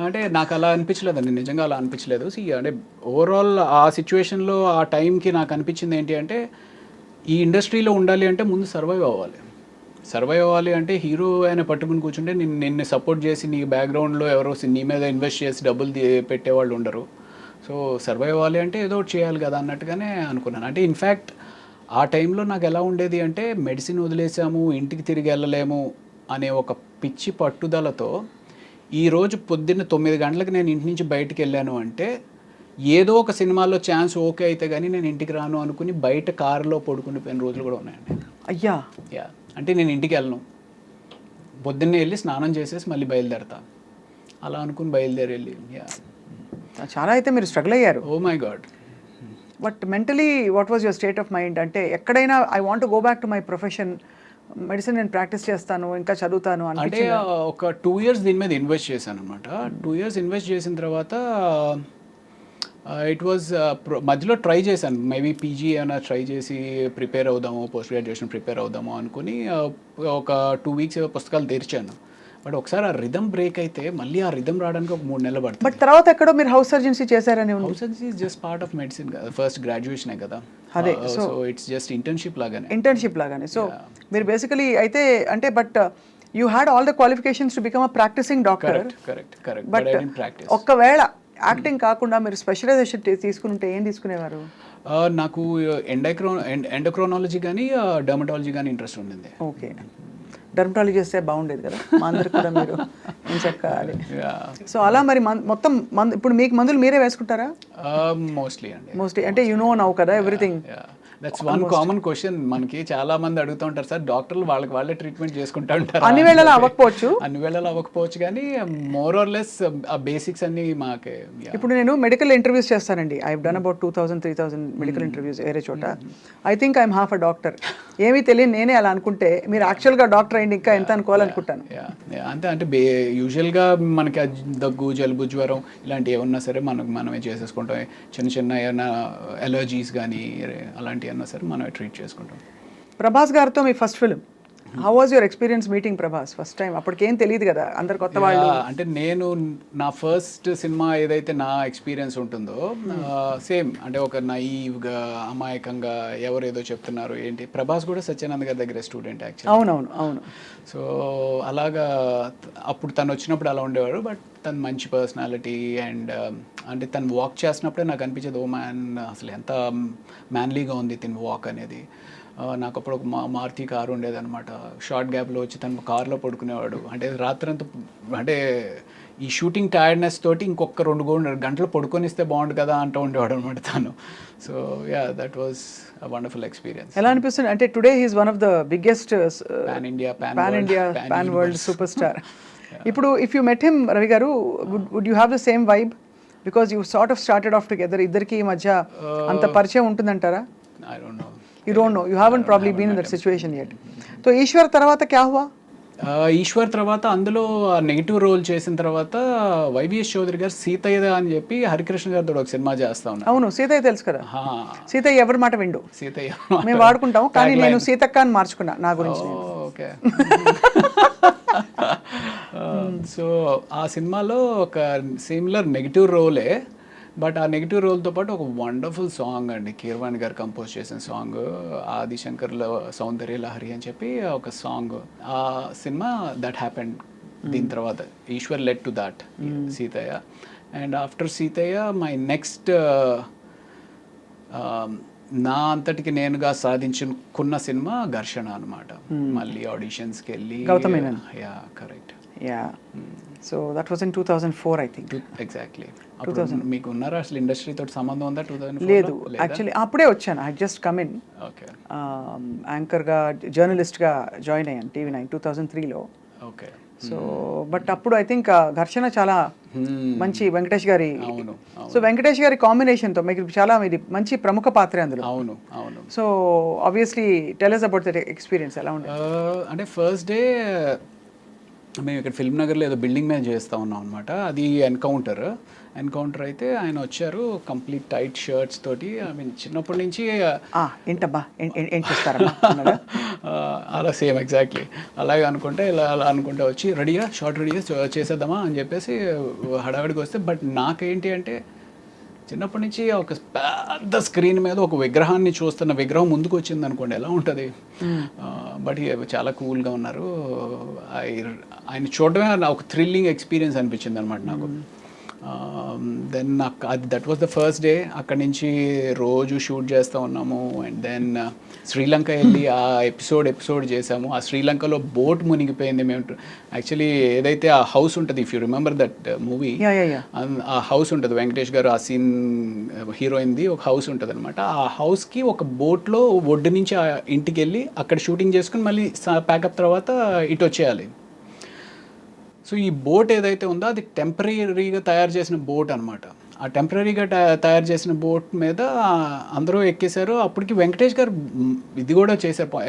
అంటే నాకు అలా అనిపించలేదండి, నిజంగా అలా అనిపించలేదు. అంటే ఓవరాల్ ఆ సిచ్యువేషన్లో ఆ టైంకి నాకు అనిపించింది ఏంటి అంటే, ఈ ఇండస్ట్రీలో ఉండాలి అంటే ముందు సర్వైవ్ అవ్వాలి అంటే హీరో ఆయన పట్టుకుని కూర్చుంటే నిన్ను సపోర్ట్ చేసి నీ బ్యాక్గ్రౌండ్లో ఎవరో నీ మీద ఇన్వెస్ట్ చేసి డబ్బులు పెట్టేవాళ్ళు ఉండరు. సో సర్వైవ్ అవ్వాలి అంటే ఏదో ఒకటి చేయాలి కదా అన్నట్టుగానే అనుకున్నాను. అంటే ఇన్ఫ్యాక్ట్ ఆ టైంలో నాకు ఎలా ఉండేది అంటే, మెడిసిన్ వదిలేసాము, ఇంటికి తిరిగి వెళ్ళలేము అనే ఒక పిచ్చి పట్టుదలతో ఈరోజు పొద్దున్న 9 గంటలకు నేను ఇంటి నుంచి బయటికి వెళ్ళాను అంటే, ఏదో ఒక సినిమాలో ఛాన్స్ ఓకే అయితే కానీ నేను ఇంటికి రాను అనుకుని బయట కారులో పడుకునిపోయిన రోజులు కూడా ఉన్నాయండి. అయ్యా. అంటే నేను ఇంటికి వెళ్ళను, పొద్దున్నే వెళ్ళి స్నానం చేసేసి మళ్ళీ బయలుదేరతా, అలా అనుకుని బయలుదేరి చాలా అయితే మీరు స్ట్రగుల్ అయ్యారు. Oh my god. But mentally what was your state of mind? అంటే ఎక్కడైనా I want to go back to my profession, medicine నేను ప్రాక్టీస్ చేస్తాను, ఇంకా చదువుతాను అంటే ఒక 2 years దీని మీద ఇన్వెస్ట్ చేశాను అనమాట. 2 years ఇన్వెస్ట్ చేసిన తర్వాత ఇట్ వాజ్ మధ్యలో ట్రై చేశాను, మేబీ పీజీ ఏమైనా ట్రై చేసి ప్రిపేర్ అవుదాము, పోస్ట్ గ్రాడ్యుయేషన్ ప్రిపేర్ అవుదాము అనుకుని ఒక 2 weeks పుస్తకాలు తెరిచాను. బట్ ఒకసారి ఆ రిథమ్ బ్రేక్ అయితే మళ్ళీ ఆ రిథమ్ రావడానికి ఒక 3 నెలలు పడుతుంది. బట్ తర్వాత ఎక్కడో మీరు హౌస్ సర్జన్సీ చేశారని? House surgency is just part of medicine కదా, ఫస్ట్ గ్రాడ్యుయేషనే కదా. అదే, సో ఇట్స్ జస్ట్ ఇంటర్న్షిప్ లాగానే. సో మీరు బేసికలీ అయితే అంటే, but you had all the qualifications to become a practising doctor. Correct. But ఒక్కవేళ యాక్టింగ్ కాకుండా మీరు స్పెషలైజేషన్ తీసుకుంటే ఏం తీసుకునేవారు? నాకు ఎండోక్రోనాలజీ కానీ డర్మటాలజీ కానీ ఇంట్రెస్ట్ ఉండింది. ఓకే. డర్మటాలజీ చేస్తే బాగుండేది కదా, మా అందరికి కూడా మీరు ఏం చెప్పాలి. Yeah. సో అలా మరి మొత్తం ఇప్పుడు మీకు మందులు మీరే వేసుకుంటారా? మోస్ట్లీ అండి. మోస్ట్లీ అంటే యు నో నౌ కదా everything. That's one common question మనకి చాలా మంది అడుగుతూ ఉంటారు సార్, డాక్టర్లు వాళ్ళే ట్రీట్మెంట్ చేసుకుంటా ఉంటారు. అన్ని వేళలా అవ్వకపోవచ్చు, అన్ని వేళలా అవ్వకపోవచ్చు, కానీ మోర్ ఆర్ లెస్ ఆ బేసిక్స్ అన్ని మాకే. ఇప్పుడు నేను మెడికల్ ఇంటర్వ్యూస్ చేస్తానండి. I done about 2000-3000 medical interviews వేరే చోట. I think I'm half a doctor. ఏమీ తెలియదు నేనే అలా అనుకుంటే, మీరు యాక్చువల్గా డాక్టర్ అయింది ఇంకా ఎంత అనుకోవాలనుకుంటాను. అంతే, అంటే యూజువల్గా మనకి దగ్గు, జలుబు, జ్వరం ఇలాంటివి ఏమన్నా సరే మనమే చేసేసుకుంటాం. చిన్న ఏమైనా ఎలర్జీస్ కానీ అలాంటివి అన్నా సరే మనమే ట్రీట్ చేసుకుంటాం. ప్రభాస్ గారితో మీ first film, how was your experience meeting Prabhas first time? అప్పటికేం తెలియదు కదా, అందరు కొత్త వాళ్ళు. అంటే నేను నా ఫస్ట్ సినిమా ఏదైతే నా ఎక్స్పీరియన్స్ ఉంటుందో సేమ్ అంటే ఒక నైవ్గా, అమాయకంగా ఎవరేదో చెప్తున్నారు ఏంటి. ప్రభాస్ కూడా సత్యానంద్ గారి దగ్గర స్టూడెంట్ యాక్చువల్లీ. అవును. సో అలాగా అప్పుడు తను వచ్చినప్పుడు అలా ఉండేవాడు. బట్ తను మంచి పర్సనాలిటీ అండ్ అంటే తను వాక్ చేసినప్పుడే నాకు అనిపించేది, ఓ మ్యాన్ అసలు ఎంత మ్యాన్లీగా ఉంది తిని వాక్ అనేది. నాకు అప్పుడు ఒక మారుతి కారు ఉండేది అనమాట. షార్ట్ గ్యాప్లో వచ్చి తను కార్లో పడుకునేవాడు. అంటే రాత్రంతా అంటే ఈ షూటింగ్ టైర్డ్నెస్ తోటి ఇంకొక 2 గంటలు పడుకొనిస్తే బాగుండు కదా అంటూ ఉండేవాడు అనమాట తను. So that was a wonderful experience. ఎలా అనిపిస్తుంది అంటే today he's one of the biggest pan world super star. ఇప్పుడు if you met him Ravi garu, would you have the same vibe? Because you sort of started off together. ఇద్దరికి ఈ మధ్య అంత పరిచయం ఉంటుందంటారా? I don't know. You don't know. You haven't probably been in that situation yet. So Eshwar తర్వాత క్యా హువా? ఈశ్వర్ తర్వాత అందులో నెగిటివ్ రోల్ చేసిన తర్వాత వైవిఎస్ చౌదరి గారు సీతయ్య అని చెప్పి హరికృష్ణ గారితో ఒక సినిమా చేస్తా ఉన్నారు. అవును, సీతయ్య తెలుసు కదా. సీతయ్య ఎవరి మాట విండు, సీతయ్య మేము వాడుకుంటాం, కానీ నేను సీతక్క అని మార్చుకున్నా నా గురించి. ఓకే. సో ఆ సినిమాలో ఒక సిమిలర్ నెగిటివ్ రోలే, బట్ ఆ నెగిటివ్ రోల్తో పాటు ఒక వండర్ఫుల్ సాంగ్ అండి, కీరవాణి గారు కంపోజ్ చేసిన సాంగ్, ఆదిశంకర్లో సౌందర్య లహరి అని చెప్పి ఒక సాంగ్. ఆ సినిమా దట్ హ్యాపెండ్. దీని తర్వాత Eeshwar led to that Seethayya. And after Seethayya my next నా అంతటికి నేనుగా సాధించుకున్న సినిమా ఘర్షణ అనమాట. మళ్ళీ ఆడిషన్స్కి వెళ్ళి. Yeah correct. Yeah. So that was in 2004 I think. Exactly. మీకు ఉన్నారా అసలు ఇండస్ట్రీ తోటి సంబంధం ఉందా? 2004 లేదు యాక్చువల్లీ, అప్పుడే వచ్చాను. I just come in. Okay. యాంకర్గా, జర్నలిస్ట్గా జాయిన్ అయ్యాను TV9 2003లో. ఓకే. సో బట్ అప్పుడు ఐ థింక్ ఘర్షణ చాలా మంచి వెంకటేష్ గారి. అవును. సో వెంకటేష్ గారి కాంబినేషన్తో మీకు చాలా ఇది మంచి ప్రముఖ పాత్ర అందులో. అవును. So obviously tell us about that experience. ఎలా ఉంది? అంటే ఫస్ట్ డే మేము ఇక్కడ ఫిల్మ్ నగర్లో ఏదో బిల్డింగ్ మీద చేస్తూ ఉన్నాం అనమాట. అది ఎన్కౌంటర్ అయితే ఆయన వచ్చారు కంప్లీట్ టైట్ షర్ట్స్ తోటి. ఐ మీన్ చిన్నప్పటి నుంచి ఏంటబ్బా ఏం చేస్తారా అలా సేమ్ ఎగ్జాక్ట్లీ అలాగే అనుకుంటే అలా అనుకుంటే వచ్చి రెడీగా షార్ట్ రెడీగా చేసేద్దామా అని చెప్పేసి హడావిడికి వస్తే, బట్ నాకేంటి అంటే చిన్నప్పటి నుంచి ఒక పెద్ద స్క్రీన్ మీద ఒక విగ్రహాన్ని చూస్తున్న విగ్రహం ముందుకు వచ్చింది అనుకోండి ఎలా ఉంటుంది. బట్ చాలా కూల్గా ఉన్నారు. ఆయన చూడడమే ఒక థ్రిల్లింగ్ ఎక్స్పీరియన్స్ అనిపించింది అనమాట నాకు. దెన్ నాకు that was the first day. అక్కడి నుంచి రోజు షూట్ చేస్తూ ఉన్నాము. అండ్ దెన్ శ్రీలంక వెళ్ళి ఆ ఎపిసోడ్ చేసాము. ఆ శ్రీలంకలో బోట్ మునిగిపోయింది. మేము యాక్చువల్లీ ఏదైతే ఆ హౌస్ ఉంటుంది, if you remember that movie, ఆ హౌస్ ఉంటుంది వెంకటేష్ గారు ఆ సీన్ హీరోయిన్ది ఒక హౌస్ ఉంటుంది అనమాట. ఆ హౌస్కి ఒక బోట్లో ఒడ్డు నుంచి ఆ ఇంటికి వెళ్ళి అక్కడ షూటింగ్ చేసుకుని మళ్ళీ ప్యాకప్ తర్వాత ఇటు వచ్చేయాలి. సో ఈ బోట్ ఏదైతే ఉందో అది టెంపరీగా తయారు చేసిన బోట్ అనమాట. ఆ టెంపరీగా తయారు చేసిన బోట్ మీద అందరూ ఎక్కేశారు. అప్పటికి వెంకటేష్ గారు ఇది కూడా చేశారు.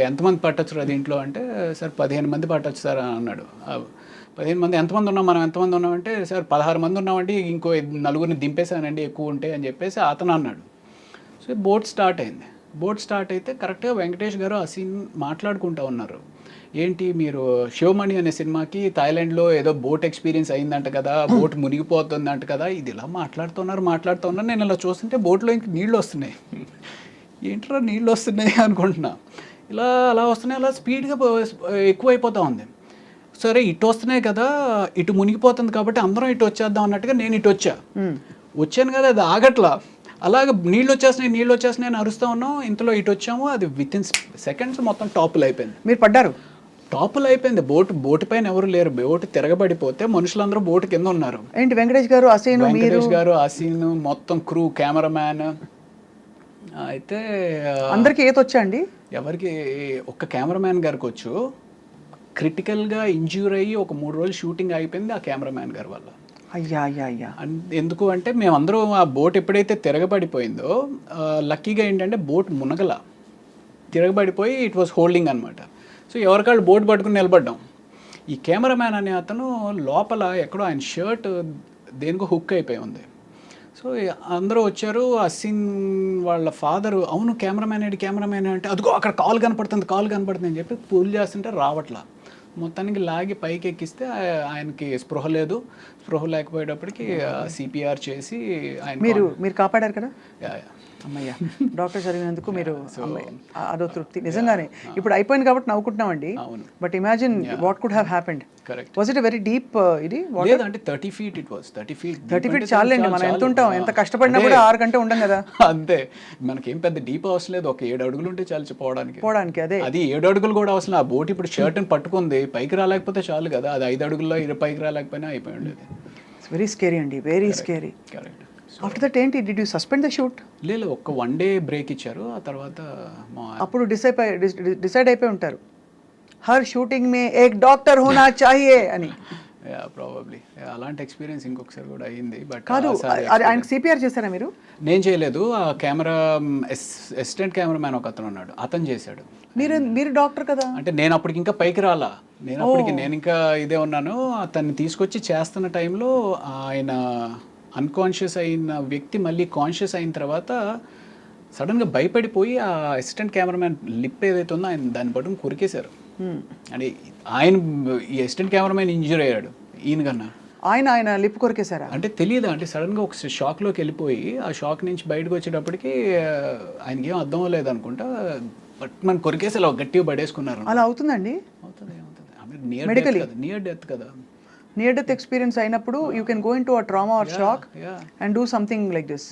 ఎంతమంది పట్టొచ్చు దీంట్లో అంటే, సార్ 15 మంది పట్టొచ్చు సార్ అని అన్నాడు. 15 మంది ఎంతమంది ఉన్నాం, మనం ఎంతమంది ఉన్నామంటే, సార్ 16 మంది ఉన్నామండి, ఇంకో 4 దింపేశానండి ఎక్కువ ఉంటే అని చెప్పేసి అతను అన్నాడు. సో బోట్ స్టార్ట్ అయింది. బోట్ స్టార్ట్ అయితే కరెక్ట్గా వెంకటేష్ గారు ఆ సీన్ మాట్లాడుకుంటూ ఉన్నారు. ఏంటి మీరు శివమణి అనే సినిమాకి థాయిలాండ్లో ఏదో బోట్ ఎక్స్పీరియన్స్ అయిందంట కదా, బోట్ మునిగిపోతుందంట కదా, ఇది ఇలా మాట్లాడుతున్నారు. నేను ఇలా చూస్తుంటే బోట్లో ఇంక నీళ్ళు వస్తున్నాయి. ఏంట్రా నీళ్ళు వస్తున్నాయి అనుకుంటున్నా. అలా వస్తున్నాయి, అలా స్పీడ్గా ఎక్కువైపోతూ ఉంది. సరే ఇటు వస్తున్నాయి కదా, ఇటు మునిగిపోతుంది కాబట్టి అందరం ఇటు వచ్చేద్దాం అన్నట్టుగా నేను ఇటు వచ్చాను కదా, అది ఆగట్లా. అలాగే నీళ్ళు వచ్చేస్తున్నాయి అని అరుస్తూ ఉన్నాం. ఇంతలో ఇటు వచ్చాము, అది విత్ ఇన్ సెకండ్స్ మొత్తం టాపులు అయిపోయింది. మీరు పడ్డారు? టాపుల్ అయిపోయింది. బోటు పైన ఎవరు లేరు. బోటు తిరగబడిపోతే మనుషులందరూ బోటు కింద ఉన్నారు. ఏంటి వెంకటేష్ గారు, అసీను, మీరు? వెంకటేష్ గారు, అసీన్, మొత్తం క్రూ, కెమెరామ్యాన్. అయితే అందరికి ఈత వచ్చా అండి? ఎవరికి, ఒక్క కెమెరామ్యాన్ గారికి వచ్చు. క్రిటికల్గా ఇంజ్యూర్ అయ్యి ఒక 3 రోజులు షూటింగ్ అయిపోయింది ఆ కెమెరామ్యాన్ గారి వల్ల. అయ్యా అయ్యా అయ్యా. ఎందుకు అంటే మేమందరం ఆ బోట్ ఎప్పుడైతే తిరగబడిపోయిందో లక్కీగా ఏంటంటే బోట్ మునగల, తిరగబడిపోయి ఇట్ వాస్ హోల్డింగ్ అనమాట. సో ఎవరికాళ్ళు బోట్ పట్టుకుని నిలబడ్డాం. ఈ కెమెరామ్యాన్ అనే అతను లోపల ఎక్కడో ఆయన షర్ట్ దేనికో హుక్ అయిపోయి ఉంది. సో అందరూ వచ్చారు. అసిన్ వాళ్ళ ఫాదరు, అవును కెమెరామ్యాన్ అంటే అదిగో అక్కడ కాల్ కనపడుతుంది అని చెప్పి పూల్ చేస్తుంటే రావట్లా. మొత్తానికి లాగి పైకి ఎక్కిస్తే ఆయనకి స్పృహ లేకపోయేటప్పటికి సిపిఆర్ చేసి ఆయన మీరు కాపాడారు కదా. యా. అమ్మయ్య, డాక్టర్ చదివినందుకు మీరు అదో తృప్తి నిజంగానే. ఇప్పుడు అయిపోయింది కాబట్టి నవ్వుకుంటున్నామండి. But imagine what could have happened. Correct. Was it very deep ఇది? లేదు అంటే 30 feet ఇట్ వాస్. 30 feet చాలండి. మనం ఎంత ఉంటాం, ఎంత కష్టపడినా కూడా 6 గంటలు ఉండం కదా. అంతే, మనకేం పెద్ద డీప్ అవసరం లేదు. ఒక 7 అడుగులు ఉంటే చాలు పోవడానికి. అదే, అది 7 అడుగులు కూడా అవసరం. ఆ బోట్ ఇప్పుడు షర్ట్ని పట్టుకుంది, పైకి రాలేకపోతే చాలు కదా. అది 5 అడుగుల్లో పైకి రాలేకపోయినా అయిపోయి ఉండేది. వెరీ స్కేరీ అండి, very scary. Correct. After that ఏంటి, did you suspend the shoot? లేదు, ఒక 1 day బ్రేక్ ఇచ్చారు. ఆ తర్వాత అప్పుడు డిసైడ్ అయిపోయి ఉంటారు, హర్ షూటింగ్ మే ఏక్ డాక్టర్ హోనా చాహియే అని. ప్రాబబ్లీ అలాంటి ఎక్స్పీరియన్స్ ఇంకొకసారి కూడా అయింది. బట్ కాదు, ఆయనకు సిపిఆర్ చేశారా మీరు? నేను చేయలేదు. ఆ అసిస్టెంట్ కెమెరామ్యాన్ ఒక అతను ఉన్నాడు, అతను చేశాడు. మీరు డాక్టర్ కదా. అంటే నేను అప్పటికి ఇంకా పైకి రాలా. నేను ఇంకా ఇదే ఉన్నాను. అతన్ని తీసుకొచ్చి చేస్తున్న టైంలో ఆయన అన్కాన్షియస్ అయిన వ్యక్తి మళ్ళీ కాన్షియస్ అయిన తర్వాత సడన్గా భయపడిపోయి ఆ అసిస్టెంట్ కెమెరామ్యాన్ లిప్ ఏదైతే ఉందో ఆయన దాన్ని పట్టుకుని కొరికేశారు. అంటే ఆయన, ఈ అసిస్టెంట్ కెమెరామ్యాన్ ఇంజ్యూర్ అయ్యాడు ఈయన కన్నా. ఆయన లిప్ కొరికేశారా? అంటే తెలియదు, అంటే సడన్గా ఒక షాక్లోకి వెళ్ళిపోయి ఆ షాక్ నుంచి బయటకు వచ్చేటప్పటికి ఆయనకి ఏం అర్థం లేదు అనుకుంటా, బట్ మనం కొరికేసి అలా గట్టిగా పడేసుకున్నారు. అలా అవుతుందండి? నియర్ డెత్ కదా. నియర్ డెత్ ఎక్స్పీరియన్స్ అయినప్పుడు you can go in to a trauma or shock and do something like this.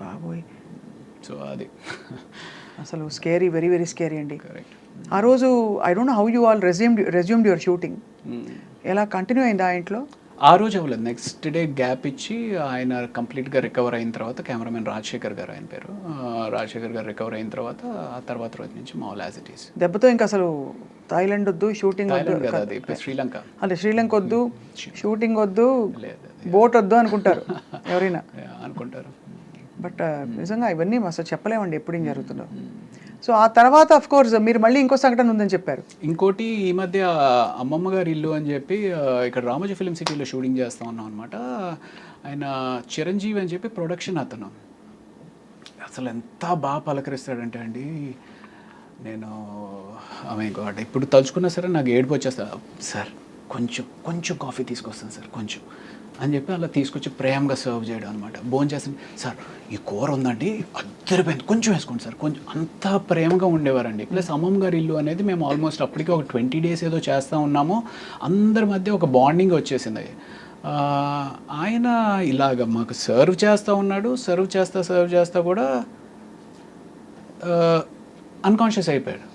బాబోయ్. సో అది అసలు స్కేరీ, వెరీ వెరీ స్కేరీ అండి. ఆ రోజు I don't know how you all resumed your shooting. ఎలా continue అయిందా ఆ ఇంట్లో? ఆ రోజు అవ్వలేదు. నెక్స్ట్ డే గ్యాప్ ఇచ్చి ఆయన కంప్లీట్గా రికవర్ అయిన తర్వాత, కెమెరామెన్ రాజశేఖర్ గారు ఆయన పేరు, రాజశేఖర్ గారు రికవర్ అయిన తర్వాత ఆ తర్వాత రోజు నుంచి మామూలు యాజ్ ఇట్ ఈస్. దెబ్బతో ఇంకా అసలు థాయిలాండ్ వద్దు, షూటింగ్ వద్దు, అది శ్రీలంక, అదే శ్రీలంక వద్దు, షూటింగ్ వద్దు, బోట్ వద్దు అనుకుంటారు ఎవరైనా అనుకుంటారు. బట్ నిజంగా ఇవన్నీ అసలు చెప్పలేమండి ఎప్పుడు ఏం జరుగుతుందో. సో ఆ తర్వాత అఫ్ కోర్స్ మీరు మళ్ళీ ఇంకో సంఘటన ఉందని చెప్పారు. ఇంకోటి, ఈ మధ్య అమ్మమ్మ గారి ఇల్లు అని చెప్పి ఇక్కడ రామోజీ ఫిలిం సిటీలో షూటింగ్ చేస్తూ ఉన్నాం అనమాట. ఆయన చిరంజీవి అని చెప్పి ప్రొడక్షన్ అతను. అసలు ఎంత బాగా పలకరిస్తాడంటే అండి, నేను గాడ్ ఇప్పుడు తలుచుకున్నా సరే నాకు ఏడుపు వచ్చేస్తా. సార్ కొంచెం కాఫీ తీసుకొస్తాను సార్ కొంచెం అని చెప్పి అలా తీసుకొచ్చి ప్రేమగా సర్వ్ చేయడం అనమాట. భోజనం చేస్తాను, సార్ ఈ కూర ఉందండి అద్దరిపోయింది కొంచెం వేసుకోండి సార్, కొంచెం, అంత ప్రేమగా ఉండేవారండి. ప్లస్ అమ్మమ్మ గారి ఇల్లు అనేది మేము ఆల్మోస్ట్ అప్పటికి ఒక 20 days ఏదో చేస్తూ ఉన్నాము. అందరి మధ్య ఒక బాండింగ్ వచ్చేసింది. ఆయన ఇలాగ మాకు సర్వ్ చేస్తూ ఉన్నాడు. సర్వ్ చేస్తా కూడా అన్కాన్షియస్ అయిపోయాడు.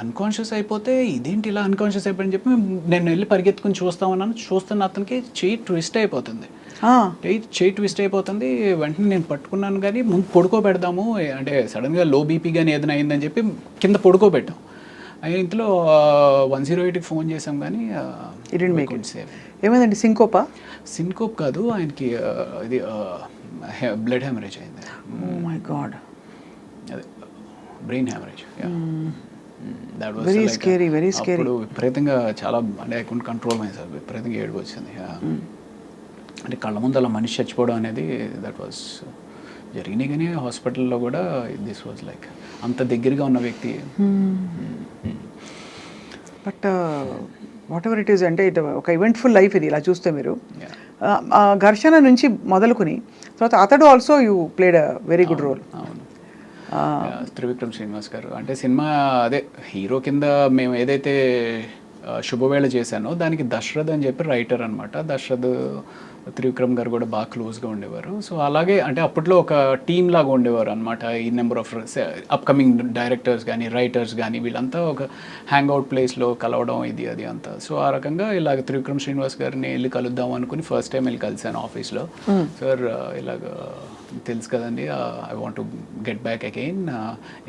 అన్కాన్షియస్ అయిపోతే ఇదేంటి ఇలా అన్కాన్షియస్ అయిపోయాడని చెప్పి నేను వెళ్ళి పరిగెత్తుకుని చూస్తున్న అతనికి చెయ్యి ట్విస్ట్ అయిపోతుంది. వెంటనే నేను పట్టుకున్నాను, కానీ ముందు పడుకోబెడదాము అంటే సడన్గా లో బీపీ కానీ ఏదైనా అయిందని చెప్పి కింద పడుకోబెట్టాం. ఇంట్లో 108కి ఫోన్ చేసాం, కానీ ఏమైందండి? సింకోప్ కాదు, ఆయనకి ఇది బ్లడ్ హెమరేజ్ అయింది. Oh my god. అదే brain haemorrhage. Very scary, very scary. విపరీతంగా చాలా, అంటే I couldn't control myself, విపరీతంగా ఏడుపు వచ్చింది. అంటే కళ్ళ ముందు అలా మనిషి చచ్చిపోవడం అనేది దట్ వాస్ జరిగినాయి. కానీ హాస్పిటల్లో కూడా దిస్ వాజ్ లైక్ అంత దగ్గరగా ఉన్న వ్యక్తి. But what ever it is, అంటే ఇది ఒక ఈవెంట్ఫుల్ లైఫ్ ఇది ఇలా చూస్తే మీరు. ఘర్షణ నుంచి మొదలుకొని తర్వాత Athadu also you played a very good role. అవును, త్రివిక్రమ్ శ్రీనివాస్ గారు. అంటే సినిమా అదే హీరో కింద మేము ఏదైతే శుభవేళ చేశానో దానికి దశరథ్ అని చెప్పి రైటర్ అనమాట. దశరథ్ త్రివిక్రమ్ గారు కూడా బాగా క్లోజ్గా ఉండేవారు. సో అలాగే అంటే అప్పట్లో ఒక టీమ్ లాగా ఉండేవారు అనమాట. ఈ నెంబర్ ఆఫ్ అప్కమింగ్ డైరెక్టర్స్ కానీ రైటర్స్ కానీ వీళ్ళంతా ఒక హ్యాంగ్అవుట్ ప్లేస్లో కలవడం ఇది అది అంతా. సో ఆ రకంగా ఇలాగ త్రివిక్రమ్ శ్రీనివాస్ గారిని వెళ్ళి కలుద్దాం అనుకుని ఫస్ట్ టైం వెళ్ళి కలిశాను ఆఫీస్లో. సార్ ఇలాగ తెలుసు కదండి, I want to get back again,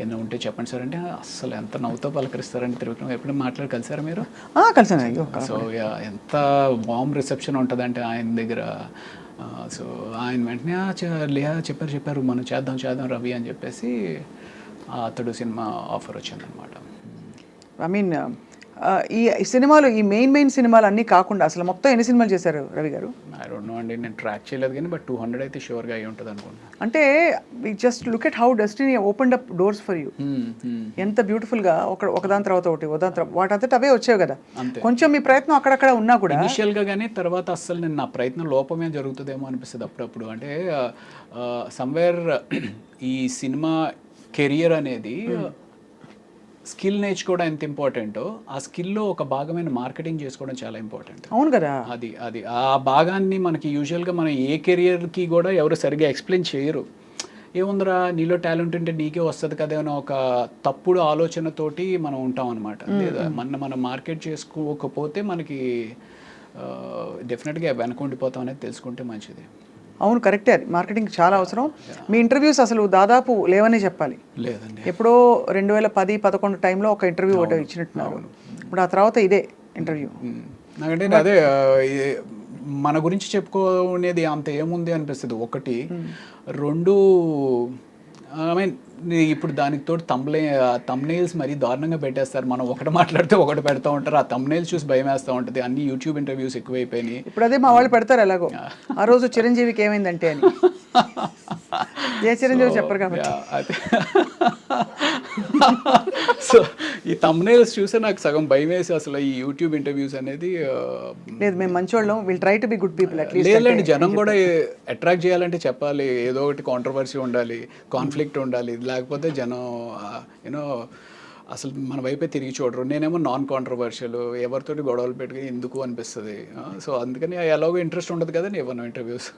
ఏమైనా ఉంటే చెప్పండి సార్ అంటే అసలు ఎంత నవ్వుతో పలకరిస్తారండి త్రివిక్రమ్. ఎప్పుడు మాట్లాడి కలిసారా మీరు? కలిసాను. సో ఎంత వామ్ రిసెప్షన్ ఉంటుందంటే ఆయన దగ్గర. సో ఆయన వెంటనే చెప్పారు మనం చేద్దాం రవి అని చెప్పేసి అతడు సినిమా ఆఫర్ వచ్చిందనమాట. ఐ మీన్ ఈ సినిమాలు, ఈ మెయిన్ సినిమాలు అన్నీ కాకుండా అసలు మొత్తం ఎన్ని సినిమాలు చేశారు రవి గారు? ఐ డోంట్ నో అండి, నేను ట్రాక్ చేయలేదు కానీ బట్ 200 అయితే షూర్గా అయి ఉంటుంది అనుకుంటున్నాను. అంటే just look at how destiny opened up doors for you. ఎంత బ్యూటిఫుల్గా ఒకదాని తర్వాత ఒకటి వాటంతట అవే వచ్చావు కదా. కొంచెం మీ ప్రయత్నం అక్కడక్కడ ఉన్నా కూడా ఇనిషియల్గా, కానీ తర్వాత అస్సలు నేను నా ప్రయత్నం లోపమే జరుగుతుందేమో అనిపిస్తుంది అప్పుడప్పుడు. అంటే సమ్వేర్ ఈ సినిమా కెరియర్ అనేది స్కిల్ నేర్చుకోవడం ఎంత ఇంపార్టెంటో ఆ స్కిల్లో ఒక భాగమైన మార్కెటింగ్ చేసుకోవడం చాలా ఇంపార్టెంట్. అవును కదా. అది ఆ భాగాన్ని మనకి యూజువల్గా మనం ఏ కెరియర్కి కూడా ఎవరు సరిగ్గా ఎక్స్ప్లెయిన్ చేయరు. ఏముందిరా నీలో టాలెంట్ ఉంటే నీకే వస్తుంది కదా అని ఒక తప్పుడు ఆలోచనతోటి మనం ఉంటాం అనమాట. లేదా మనం మార్కెట్ చేసుకోకపోతే మనకి డెఫినెట్గా వెనకుండిపోతాం అనేది తెలుసుకుంటే మంచిది. అవును, కరెక్టే. అది మార్కెటింగ్ చాలా అవసరం. మీ ఇంటర్వ్యూస్ అసలు దాదాపు లేవనే చెప్పాలి. లేదండి, ఎప్పుడో 2010-11 టైంలో ఒక ఇంటర్వ్యూ ఒకటి ఇచ్చినట్టున్నారు. ఇప్పుడు ఆ తర్వాత ఇదే ఇంటర్వ్యూ. నాకంటే అదే మన గురించి చెప్పుకోనేది అంత ఏముంది అనిపిస్తుంది. ఒకటి, రెండు, ఐ మీన్ ఇప్పుడు దానికి తోడు తమ్నెయిల్స్ మరీ దారుణంగా పెట్టేస్తారు. మనం ఒకటి మాట్లాడితే ఒకటి పెడతా ఉంటారు. ఆ తమ్నెయిల్స్ చూసి భయం వేస్తూ ఉంటుంది. అన్ని యూట్యూబ్ ఇంటర్వ్యూస్ ఎక్కువైపోయినాయి. ఇప్పుడు అదే మా వాళ్ళు పెడతారు ఎలాగో. ఆ రోజు చిరంజీవికి ఏమైందంటే అని. ఏ చిరంజీవి చెప్పరు కాబట్టి. సో ఈ తమ్నెయిల్స్ చూస్తే నాకు సగం భయం వేసి అసలు ఈ యూట్యూబ్ ఇంటర్వ్యూస్ అనేది లేదు, మేము మంచోళ్ళం, will try to be good people at least. లేదండి, జనం కూడా అట్రాక్ట్ చేయాలంటే చెప్పాలి, ఏదో ఒకటి కాంట్రవర్సీ ఉండాలి, కాన్ఫ్లిక్ట్ ఉండాలి. లేకపోతే జనం యూనో అసలు మన వైపే తిరిగి చూడరు. నేనేమో నాన్ కాంట్రవర్షియల్, ఎవరితోటి గొడవలు పెట్టుకుని ఎందుకు అనిపిస్తుంది. సో అందుకని ఎలాగో ఇంట్రెస్ట్ ఉండదు కదండి ఇవ్వను ఇంటర్వ్యూస్.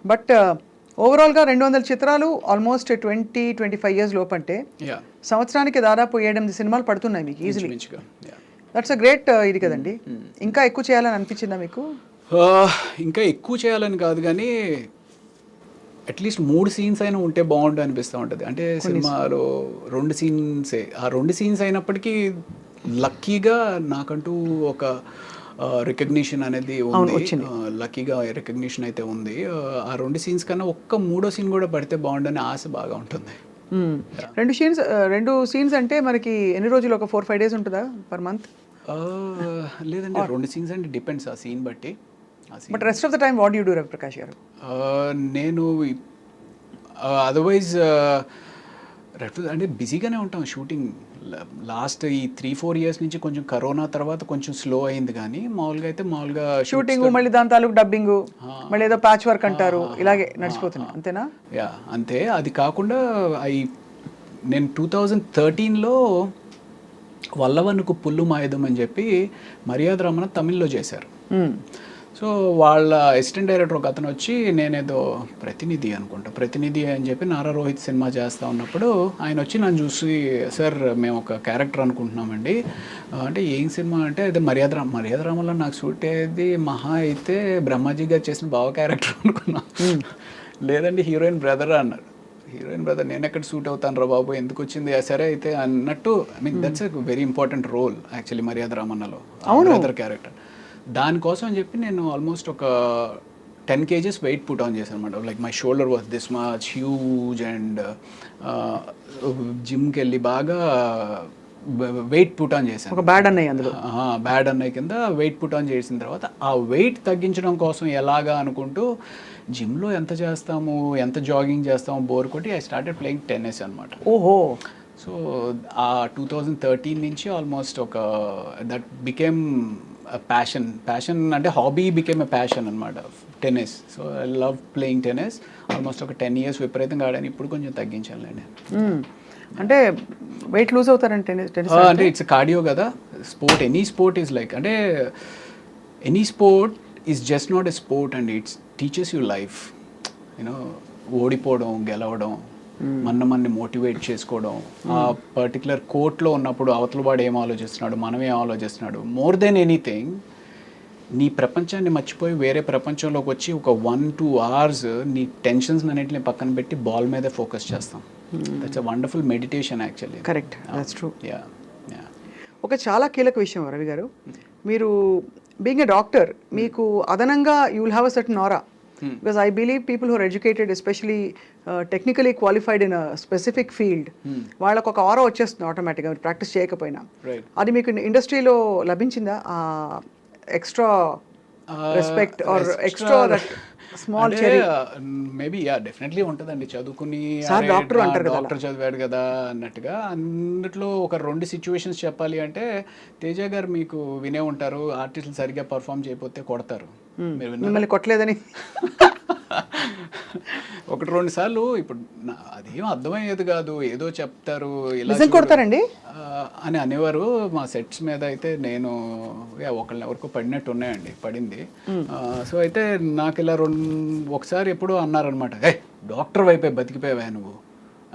బట్ ఓవరాల్గా 200 చిత్రాలు, ఆల్మోస్ట్ 20-25 ఇయర్స్ లోపు అంటే సంవత్సరానికి దాదాపు 7-8 సినిమాలు పడుతున్నాయి మీకు ఈజీలీ. దట్స్ అ గ్రేట్ ఇది కదండి. ఇంకా ఎక్కువ చేయాలని అనిపించిందా మీకు? ఇంకా ఎక్కువ చేయాలని కాదు కానీ అట్లీస్ట్ 3 సీన్స్ అయినా ఉంటే బాగుండు అనిపిస్తూ ఉంటుంది. అంటే సినిమాలో 2 సీన్సే, ఆ 2 సీన్స్ అయినప్పటికీ లక్కీగా నాకంటూ ఒక రికగ్నిషన్ అనేది ఉంది. లక్కీగా రికగ్నిషన్ అయితే ఉంది. ఆ 2 సీన్స్ కన్నా ఒక్క 3వ సీన్ కూడా పడితే బాగుండని ఆశ బాగా ఉంటుంది. 2 సీన్స్ అంటే మనకి ఎన్ని రోజులు, ఒక 4-5 days ఉంటుందా పర్ మంత్? లేదండి, 2 సీన్స్ అంటే డిపెండ్స్ ఆ సీన్ బట్టి. But rest of the time what you do Ravi Prakash గారు? నేను అదర్వైజ్ అంటే బిజీగానే ఉంటాం. షూటింగ్ లాస్ట్ ఈ 3-4 years నుంచి కొంచెం కరోనా తర్వాత కొంచెం స్లో అయింది, కానీ మామూలుగా షూటింగ్, మళ్ళీ దాని తాలూకు డబ్బింగ్, మళ్ళీ ఏదో ప్యాచ్ వర్క్ అంటారు, ఇలాగే నడిచిపోతుంది అంతేనా? అంతే. అది కాకుండా నేను 2013లో వల్లవనుకు పుల్లు మాయుధం అని చెప్పి మర్యాద రమణ తమిళ్లో చేశారు. సో వాళ్ళ అసిస్టెంట్ డైరెక్టర్ ఒక అతను వచ్చి, నేనేదో ప్రతినిధి అని చెప్పి నారా రోహిత్ సినిమా చేస్తూ ఉన్నప్పుడు ఆయన వచ్చి నన్ను చూసి, సార్ మేము ఒక క్యారెక్టర్ అనుకుంటున్నామండి అంటే ఏం సినిమా అంటే అదే మర్యాద రామలో నాకు షూట్ అయ్యేది మహా అయితే బ్రహ్మాజీ గారు చేసిన బావ క్యారెక్టర్ అనుకున్నా. లేదండి హీరోయిన్ బ్రదర్ అన్నారు. హీరోయిన్ బ్రదర్ నేను ఎక్కడ షూట్ అవుతాను రా బాబు, ఎందుకు వచ్చింది సరే అయితే అన్నట్టు. I mean that's a very important role actually మర్యాద రామన్నలో బ్రదర్ క్యారెక్టర్. దానికోసం అని చెప్పి నేను ఆల్మోస్ట్ ఒక 10 kgs వెయిట్ పుట్ ఆన్ చేశాను అనమాట. Like my shoulder was this much huge and జిమ్కి వెళ్ళి బాగా వెయిట్ పుట్ ఆన్ చేశాను. ఒక బ్యాడ్ అన్నయ్య కింద వెయిట్ పుట్ ఆన్ చేసిన తర్వాత ఆ వెయిట్ తగ్గించడం కోసం ఎలాగా అనుకుంటూ జిమ్లో ఎంత చేస్తాము, ఎంత జాగింగ్ చేస్తాము బోర్ కొట్టి ఐ స్టార్టెడ్ ప్లేయింగ్ టెన్నిస్ అనమాట. ఓహో. సో ఆ 2013 నుంచి ఆల్మోస్ట్ ఒక దట్ బికేమ్ ప్యాషన్ అంటే హాబీ బికేమ్ ఎ ప్యాషన్ అనమాట tennis. So I love playing tennis. Almost ఒక 10 years విపరీతంగా ఆడాను. ఇప్పుడు కొంచెం తగ్గించాను. అంటే వెయిట్ లూజ్ అవుతారంటే అంటే ఇట్స్ కార్డియో కదా sport. Any sport is like, అంటే any sport is just not a sport and it's teaches you life. You know ఓడిపోవడం, గెలవడం, మనని మోటివేట్ చేసుకోవడం, ఆ పర్టికులర్ కోర్ట్లో ఉన్నప్పుడు అవతల వాడు ఏం ఆలోచిస్తున్నాడు, మనం ఏం ఆలోచిస్తున్నాడు, మోర్ దెన్ ఎనీథింగ్ నీ ప్రపంచాన్ని మర్చిపోయి వేరే ప్రపంచంలోకి వచ్చి ఒక 1-2 hours నీ టెన్షన్స్ అన్నింటిని పక్కన పెట్టి బాల్ మీదే ఫోకస్ చేస్తాం. That's a wonderful meditation actually. Correct, that's true. Yeah. ఒక చాలా కీలక విషయం రవి గారు, మీరు బీయింగ్ ఎ డాక్టర్ మీకు అదనంగా you will have a certain aura. Because I believe people who are educated, especially technically qualified in a specific field, వాళ్ళకు ఒక ఆరా వచ్చేస్తుంది ఆటోమేటిక్గా ప్రాక్టీస్ చేయకపోయినా. అది మీకు ఇండస్ట్రీలో లభించిందా extra respect or extra that small cherry? Maybe yeah, definitely ఉంటుందండి. చదువుకుని డాక్టర్ చదివాడు కదా అన్నట్టుగా. అన్నిట్లో ఒక 2 సిచ్యువేషన్స్ చెప్పాలి అంటే, తేజ గారు మీకు వినే ఉంటారు, ఆర్టిస్టులు సరిగ్గా పర్ఫామ్ చేయకపోతే కొడతారు. మిమ్మల్ని కొట్టలేదని 1-2 సార్లు. ఇప్పుడు అదేం అర్థమయ్యేది కాదు, ఏదో చెప్తారు ఇలా కొడతారండి అని అనేవారు మా సెట్స్ మీద. అయితే నేను ఒకరికొ పడినట్టు ఉన్నాయండి, పడింది. సో అయితే నాకు ఇలా ఒకసారి ఎప్పుడో అన్నారనమాట, డాక్టర్ వైపే బతికిపోయావా నువ్వు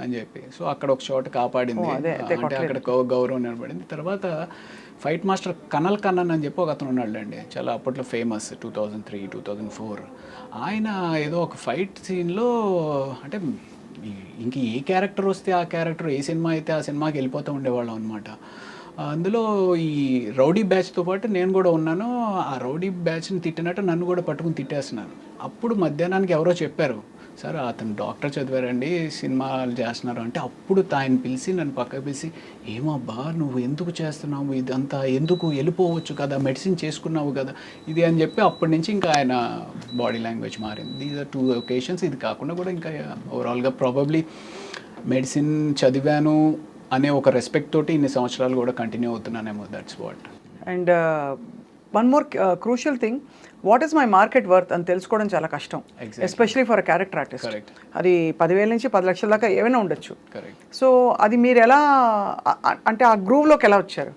అని చెప్పి. సో అక్కడ ఒక చోట కాపాడింది, అంటే అక్కడ గౌరవం నిలబడింది. తర్వాత ఫైట్ మాస్టర్ కనల్ కన్నన్ అని చెప్పి ఒక అతను ఉన్నాడులేండి, చాలా అప్పట్లో ఫేమస్, 2003-2004. ఆయన ఏదో ఒక ఫైట్ సీన్లో, అంటే ఇంక ఏ క్యారెక్టర్ వస్తే ఆ క్యారెక్టర్, ఏ సినిమా అయితే ఆ సినిమాకి వెళ్ళిపోతూ ఉండేవాళ్ళం అనమాట. అందులో ఈ రౌడీ బ్యాచ్తో పాటు నేను కూడా ఉన్నాను. ఆ రౌడీ బ్యాచ్ని తిట్టినట్టు నన్ను కూడా పట్టుకుని తిట్టేస్తున్నాను. అప్పుడు మధ్యాహ్నానికి ఎవరో చెప్పారు, సార్ అతను డాక్టర్ చదివారండి, సినిమాలు చేస్తున్నారు అంటే. అప్పుడు ఆయన పిలిచి నన్ను పక్కకు పిలిచి, ఏమబ్బా నువ్వు ఎందుకు చేస్తున్నావు ఇదంతా, ఎందుకు వెళ్ళిపోవచ్చు కదా, మెడిసిన్ చేసుకున్నావు కదా ఇది అని చెప్పి, అప్పటి నుంచి ఇంకా ఆయన బాడీ లాంగ్వేజ్ మారింది. These are 2 occasions. ఇది కాకుండా కూడా ఇంకా ఓవరాల్గా ప్రాబబ్లీ మెడిసిన్ చదివాను అనే ఒక రెస్పెక్ట్ తోటి ఇన్ని సంవత్సరాలు కూడా కంటిన్యూ అవుతున్నానేమో. That's what. And one more crucial thing, what is my market worth అని తెలుసుకోవడం చాలా కష్టం, especially for a character artist. అది 10,000 నుంచి 10 లక్షల దాకా ఏమైనా ఉండొచ్చు. సో అది మీరు ఎలా, అంటే ఆ గ్రూవ్లోకి ఎలా వచ్చారు?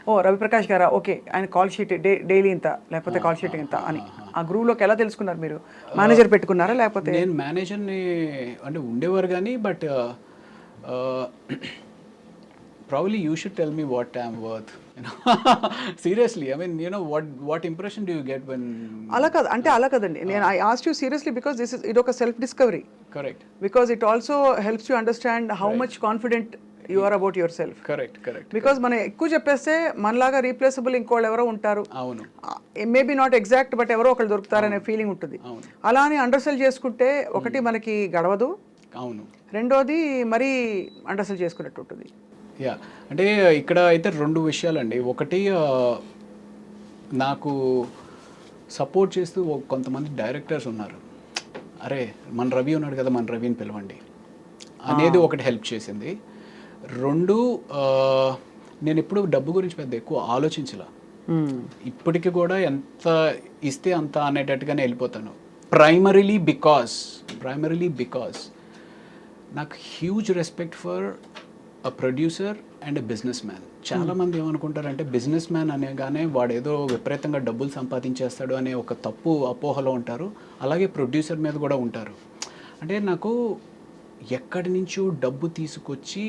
ఓ రవిప్రకాష్ గారా, ఓకే ఆయన కాల్ షీట్ డైలీ ఇంత, లేకపోతే కాల్ షీట్ ఇంత అని ఆ గ్రూవ్లోకి ఎలా తెలుసుకున్నారు? మీరు మేనేజర్ పెట్టుకున్నారా లేకపోతే? నేను మేనేజర్ని అంటే ఉండేవారు కానీ, but probably you should tell me what I'm worth, you know. Seriously, I mean, you know, what impression do you get when... అలా కాదు అంటే, అలా కదండి, నేను I asked you seriously because ఇది ఒక self discovery. Correct. Because it also helps you understand how much confident you are about yourself. Correct. Because మనం ఎక్కువ చెప్పేస్తే మనలాగా రీప్లేసబుల్ ఇంకోళ్ళు ఎవరో ఉంటారు, అవును, మేబీ నాట్ ఎగ్జాక్ట్ బట్ ఎవరో ఒకళ్ళు దొరుకుతారనే ఫీలింగ్ ఉంటుంది. అలా అని అండర్సెల్ చేసుకుంటే ఒకటి మనకి గడవదు, అవును, రెండోది మరీ అండర్సెల్ చేసుకున్నట్టు ఉంటుంది. యా, అంటే ఇక్కడ అయితే 2 విషయాలండి. ఒకటి, నాకు సపోర్ట్ చేస్తూ కొంతమంది డైరెక్టర్స్ ఉన్నారు, అరే మన రవి ఉన్నాడు కదా, మన రవిని పిలవండి అనేది ఒకటి హెల్ప్ చేసింది. 2, నేను ఎప్పుడు డబ్బు గురించి పెద్ద ఎక్కువ ఆలోచించలా. ఇప్పటికి కూడా ఎంత ఇస్తే అంత అనేటట్టుగానే వెళ్ళిపోతాను. ప్రైమరీలీ బికాస్ నాకు huge respect for a producer and a business man. చాలామంది ఏమనుకుంటారంటే బిజినెస్ మ్యాన్ అనగానే వాడు ఏదో విపరీతంగా డబ్బులు సంపాదించేస్తాడు అనే ఒక తప్పు అపోహలో ఉంటారు. అలాగే ప్రొడ్యూసర్ మీద కూడా ఉంటారు. అంటే నాకు ఎక్కడి నుంచో డబ్బు తీసుకొచ్చి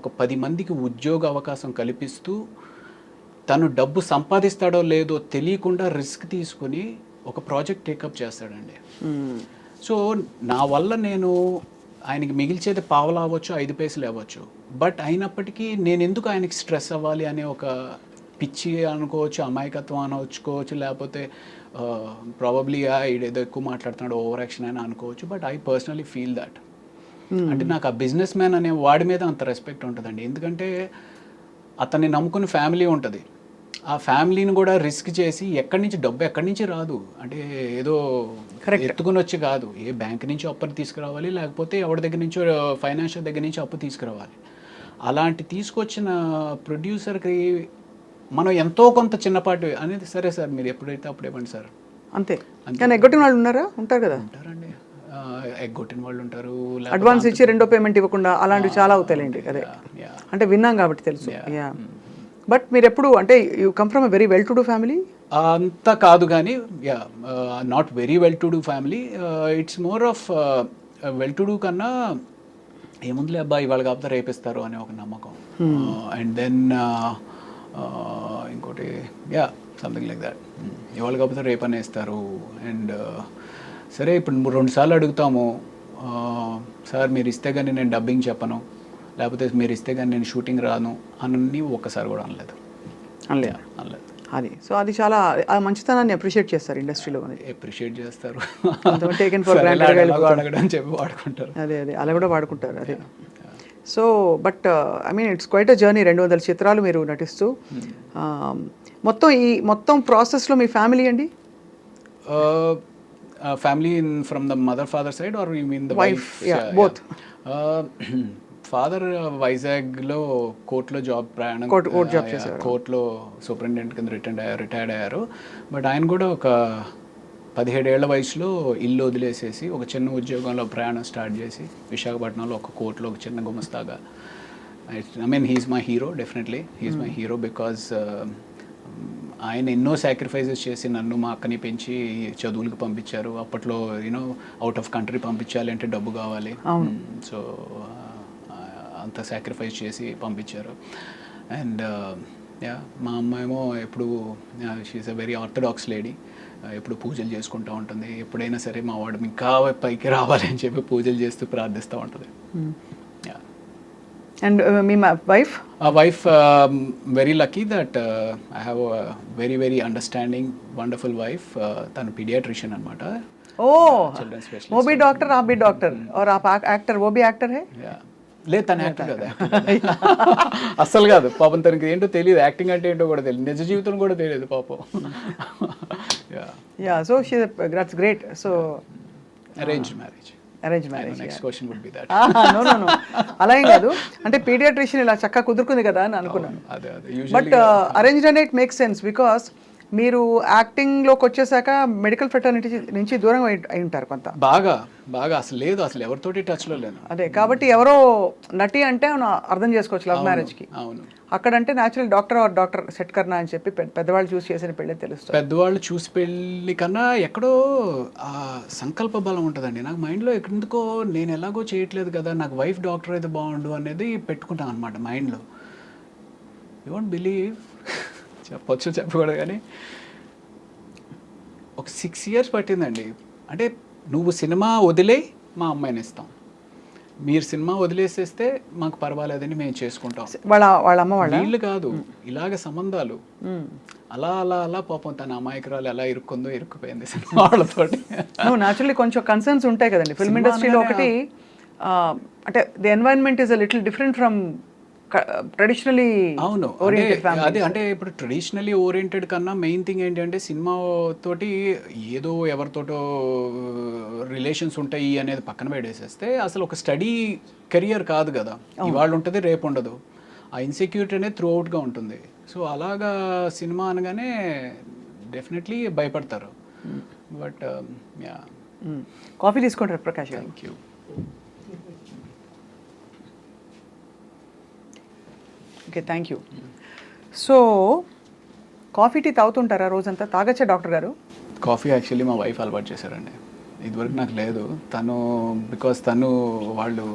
ఒక 10 మందికి ఉద్యోగ అవకాశం కల్పిస్తూ తను డబ్బు సంపాదిస్తాడో లేదో తెలియకుండా రిస్క్ తీసుకుని ఒక ప్రాజెక్ట్ టేకప్ చేస్తాడండి. సో నా వల్ల నేను ఆయనకి మిగిల్చేది పావలా అవ్వచ్చు, 5 పైసలు అవ్వచ్చు, బట్ అయినప్పటికీ నేను ఎందుకు ఆయనకి స్ట్రెస్ అవ్వాలి అనే ఒక పిచ్చి అనుకోవచ్చు, అమాయకత్వం అనుకోవచ్చు, లేకపోతే ప్రాబబ్లీ ఏదో ఎక్కువ మాట్లాడుతున్నాడు, ఓవర్ యాక్షన్ అని అనుకోవచ్చు. But I personally feel that. అంటే నాకు ఆ బిజినెస్ మ్యాన్ అనే వాడి మీద అంత రెస్పెక్ట్ ఉంటుందండి. ఎందుకంటే అతన్ని నమ్ముకుని ఫ్యామిలీ ఉంటుంది. ఆ ఫ్యామిలీని కూడా రిస్క్ చేసి ఎక్కడి నుంచి రాదు. అంటే ఏదో ఎత్తుకుని వచ్చి కాదు, ఏ బ్యాంక్ నుంచి అప్పు తీసుకురావాలి, లేకపోతే ఎవరి దగ్గర నుంచో ఫైనాన్షియల్ దగ్గర నుంచి అప్పు తీసుకురావాలి. అలాంటి తీసుకొచ్చిన ప్రొడ్యూసర్కి మనం ఎంతో కొంత చిన్నపాటి అనేది, సరే సార్ మీరు ఎప్పుడైతే అప్పుడు ఇవ్వండి సార్, అంతే. కానీ ఎగ్గొట్టిన వాళ్ళు ఉంటారు కదా. ఉంటారండి, ఎగ్గొట్టిన వాళ్ళు ఉంటారు, అడ్వాన్స్ ఇచ్చి రెండో పేమెంట్ ఇవ్వకుండా అలాంటివి చాలా అవుతాయండి. అదే అంటే విన్నాం కాబట్టి తెలుసు. బట్ మీరు ఎప్పుడు అంటే you come from a very well to do family? అంత కాదు కానీ yeah not very well to do family. It's more of well to do కన్నా ఏముందిలే అబ్బాయి ఇవాళ కాకపోతే రేపిస్తారు అనే ఒక నమ్మకం. అండ్ దెన్ ఇంకోటి యా సంథింగ్ లైక్ దాట్, ఇవాళ కాకపోతే రేపు అనేస్తారు. అండ్ సరే ఇప్పుడు 2 సార్లు అడుగుతాము, సార్ మీరు ఇస్తే కానీ నేను డబ్బింగ్ చెప్పను, లేకపోతే మీరు ఇస్తే కానీ నేను షూటింగ్ రాను అని ఒక్కసారి కూడా అనలేదు. అనలేదు. అది సో అది చాలా ఆ మంచితనాన్ని అప్రిషియేట్ చేస్తారు ఇండస్ట్రీలో. అప్రిషియేట్ చేస్తారు, టేకెన్ ఫర్ గ్రాంటెడ్ అడగడం చెప్పి వాడుకుంటారు. అదే అలా కూడా వాడుకుంటారు. అదే so but I mean it's quite a journey. 200 చిత్రాలు మీరు నటిస్తూ మొత్తం ప్రాసెస్లో మీ ఫ్యామిలీ అండి? Family from the mother father side or you mean the wife? Both. Father వైజాగ్లో కోర్టులో జాబ్ ప్రయాణం, కోర్టులో సూపరింటెండెంట్ కింద రిటైర్డ్ అయ్యారు. బట్ ఆయన కూడా ఒక 17 ఏళ్ల వయసులో ఇల్లు వదిలేసేసి ఒక చిన్న ఉద్యోగంలో ప్రయాణం స్టార్ట్ చేసి విశాఖపట్నంలో ఒక కోర్టులో ఒక చిన్న గుమస్తాగా. I mean he's my hero, definitely he's my hero because ఆయన ఎన్నో సాక్రిఫైసెస్ చేసి నన్ను మా అక్కని పెంచి చదువులకు పంపించారు. అప్పట్లో యూనో అవుట్ ఆఫ్ కంట్రీ పంపించాలి అంటే డబ్బు కావాలి, సో అంత సాక్రిఫైస్ చేసి పంపించారు. అండ్ యా మా అమ్మ ఏమో ఎప్పుడు she's a very orthodox lady, ఎప్పుడు పూజలు చేసుకుంటూ ఉంటుంది. ఎప్పుడైనా సరే మా వాడు ఇంకా పైకి రావాలి అని చెప్పి పూజలు చేస్తూ ప్రార్థిస్తూ ఉంటుంది. Yeah. And me wife? Wife very lucky that I have very very understanding wonderful wife. తను పీడియాట్రిషియన్ అనమాట. Children specialist. वो भी डॉक्टर, आप भी डॉक्टर और आप एक्टर, वो भी एक्टर है? లేదు తను యాక్టర్ కదా, అస్సలు కాదు పాపం. తనకి ఏంటో తెలియదు, యాక్టింగ్ అంటే ఏంటో కూడా తెలియదు, నిజ జీవితం కూడా తెలియదు పాపం. Yeah so she that's great. So arrange marriage. Next question would be that. No అలా ఏం కాదు, అంటే పీడియాట్రిషియన్ ఇలా చక్కగా కుదురుకుంది కదా అని అనుకున్నాను. బట్ అరేంజ్డ్ అనే ఇట్ మేక్స్ సెన్స్ బికాస్ మీరు యాక్టింగ్లోకి వచ్చేసాక మెడికల్ ఫెటర్నిటీ నుంచి దూరంగా అయి ఉంటారు కొంత. బాగా అసలు లేదు, అసలు ఎవరితోటి టచ్లో లేను. అదే కాబట్టి ఎవరో నటి అంటే అర్థం చేసుకోవచ్చు లవ్ మ్యారేజ్కి. అవును, అక్కడంటే న్యాచురల్ డాక్టర్ సెట్ కర్నా అని చెప్పి పెద్దవాళ్ళు చూసి చేసిన పెళ్ళి తెలుస్తుంది. పెద్దవాళ్ళు చూసి పెళ్ళి కన్నా ఎక్కడో ఆ సంకల్ప బలం ఉంటుందండి. నాకు మైండ్లో ఎందుకో నేను ఎలాగో చేయట్లేదు కదా, నాకు వైఫ్ డాక్టర్ అయితే బాగుండు అనేది పెట్టుకుంటాను అనమాట మైండ్లో. యూ వోంట్ బిలీవ్, చెప్పొచ్చు చెప్పకూడదు కానీ ఒక 6 years పట్టిందండి. అంటే నువ్వు సినిమా వదిలే మా అమ్మాయిని ఇస్తాం, మీరు సినిమా వదిలేసేస్తే మాకు పర్వాలేదని మేము చేసుకుంటాం. వాళ్ళ అమ్మ వీళ్ళు కాదు, ఇలాగ సంబంధాలు అలా పాపం తన అమాయకురాలు ఎలా ఇరుక్కుపోయింది సినిమా వాళ్ళతోటి. న్యాచురల్లీ కొంచెం కన్సర్న్స్ ఉంటాయి కదండి ఫిల్మ్ ఇండస్ట్రీలో. ఒకటి అంటే the environment is a little different from traditionally. అవును, అదే అంటే ఇప్పుడు ట్రెడిషనలీ ఓరియంటెడ్ కన్నా మెయిన్ థింగ్ ఏంటంటే సినిమా తోటి ఏదో ఎవరితోటో రిలేషన్స్ ఉంటాయి అనేది పక్కన పెట్టేసేస్తే అసలు ఒక స్టడీ కెరియర్ కాదు కదా, ఇవాళ ఉంటుంది రేపు ఉండదు. ఆ ఇన్సెక్యూరిటీ అనేది త్రూ అవుట్గా ఉంటుంది. సో అలాగా సినిమా అనగానే డెఫినెట్లీ భయపడతారు. But yeah. కాఫీ తీసుకుంటారు Prakash? Thank you. Okay, thank you. So coffee tea తాగుతుంటారా రోజంతా? తాగచ్చా డాక్టర్ గారు? కాఫీ యాక్చువల్లీ మా వైఫ్ అలవాటు చేశారండి, ఇదివరకు నాకు లేదు. బికాస్ వాళ్ళు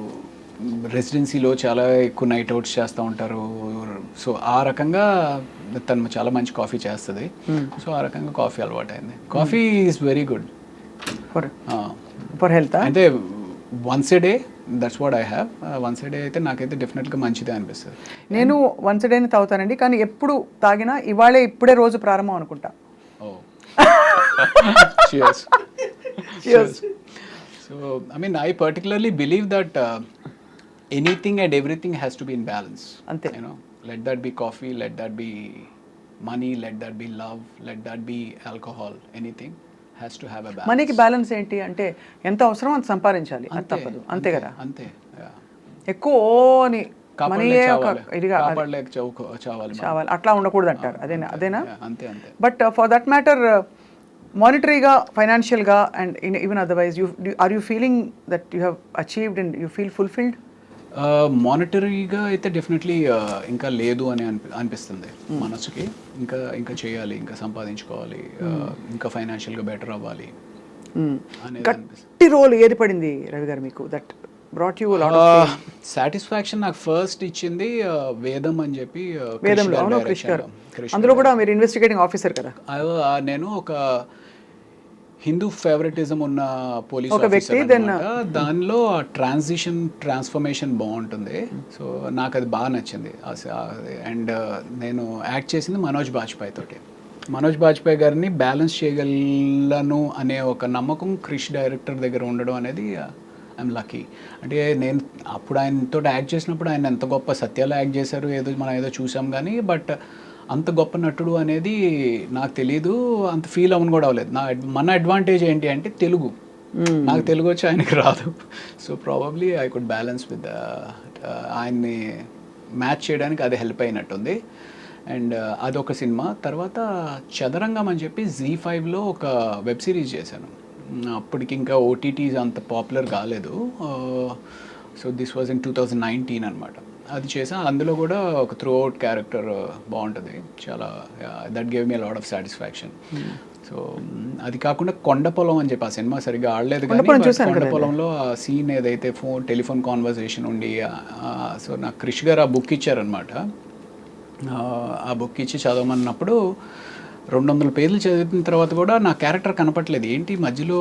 రెసిడెన్సీలో చాలా ఎక్కువ నైట్ అవుట్స్ చేస్తూ ఉంటారు. సో ఆ రకంగా తను చాలా మంచి కాఫీ చేస్తుంది. సో ఆ రకంగా కాఫీ అలవాటు అయింది. Coffee is very good for health. అంటే once a day, that's what I have. Once a day అయితే నాకైతే డెఫినెట్గా మంచిదే అనిపిస్తుంది. నేను వన్స్ ఏ డేనే తాగుతానండి, కానీ ఎప్పుడు తాగినా ఇప్పుడే రోజు ప్రారంభం అనుకుంటా. Cheers. Cheers. So, I mean, I particularly believe that anything and everything has to be in balance. Ante. You know, let that be coffee, let that be money, let that be love, let that be alcohol. Anything has to have a balance. మనీకి balance ఏంటి అంటే ఎంత అవసరం అంత సంపాదించాలి, అది తప్పదు. అంతే కదా? అంతే. ఎక్కువ అని చావాలి అట్లా ఉండకూడదు అంటారు. అదేనా? అంతే. బట్ ఫర్ దట్ మ్యాటర్ మానిటరీగా, ఫైనాన్షియల్గా and even otherwise are you feeling that you have achieved and you feel fulfilled? మానిటరీగా అయితే డెఫినెట్లీ ఇంకా లేదు అని అనిపిస్తుంది మనసుకి. ఇంకా ఇంకా చేయాలి, ఇంకా సంపాదించుకోవాలి, ఇంకా ఫైనాన్షియల్గా బెటర్ అవ్వాలి అనేది అనిపిస్తుంది. గట్టి రోల్ ఏది పడింది రవి గారు మీకు that brought you lot of satisfaction నాకు ఫస్ట్ ఇచ్చింది వేదం అని చెప్పి వేదంలో? అవును, క్రిష్ గారు. అందులో కూడా మీరు ఇన్వెస్టిగేటింగ్ ఆఫీసర్ కదా. నేను ఒక హిందూ ఫేవరెటిజం ఉన్న పోలీస్ ఒక వ్యక్తి, then దానిలో ట్రాన్స్ఫర్మేషన్ బాగుంటుంది. సో నాకు అది బాగా నచ్చింది. అండ్ నేను యాక్ట్ చేసింది మనోజ్ బాజ్పేయి తోటి. మనోజ్ బాజ్పేయి గారిని బ్యాలెన్స్ చేయగలను అనే ఒక నమ్మకం క్రిష్ డైరెక్టర్ దగ్గర ఉండడం అనేది ఐఎమ్ లక్కీ. అంటే నేను అప్పుడు ఆయనతో యాక్ట్ చేసినప్పుడు ఆయన ఎంత గొప్ప సత్యాలు యాక్ట్ చేశారు, మనం ఏదో చూసాం కానీ, బట్ అంత గొప్ప నటుడు అనేది నాకు తెలీదు, అంత ఫీల్ అవ్వను కూడా అవ్వలేదు. మన అడ్వాంటేజ్ ఏంటి అంటే తెలుగు. నాకు తెలుగు వచ్చి ఆయనకి రాదు. So probably I could balance with ఆయన్ని మ్యాచ్ చేయడానికి అది హెల్ప్ అయినట్టుంది. అండ్ అదొక సినిమా. తర్వాత చదరంగం అని చెప్పి Z5లో ఒక వెబ్ సిరీస్ చేశాను. అప్పటికి ఇంకా ఓటీటీస్ అంత పాపులర్ కాలేదు. సో దిస్ వాజ్ ఇన్ 2019 అనమాట. అది చేసా. అందులో కూడా ఒక త్రూ అవుట్ క్యారెక్టర్ బాగుంటుంది చాలా. That gave me a lot of satisfaction. So అది కాకుండా కొండపొలం అని చెప్పి ఆ సినిమా సరిగ్గా ఆడలేదు కానీ కొండపొలంలో ఆ సీన్ ఏదైతే టెలిఫోన్ కాన్వర్సేషన్ ఉండి, సో నాకు క్రిష్ గారు ఆ బుక్ ఇచ్చారనమాట. ఆ బుక్ ఇచ్చి చదవమన్నప్పుడు 200 పేజీలు చదివిన తర్వాత కూడా నా క్యారెక్టర్ కనపట్లేదు. ఏంటి మధ్యలో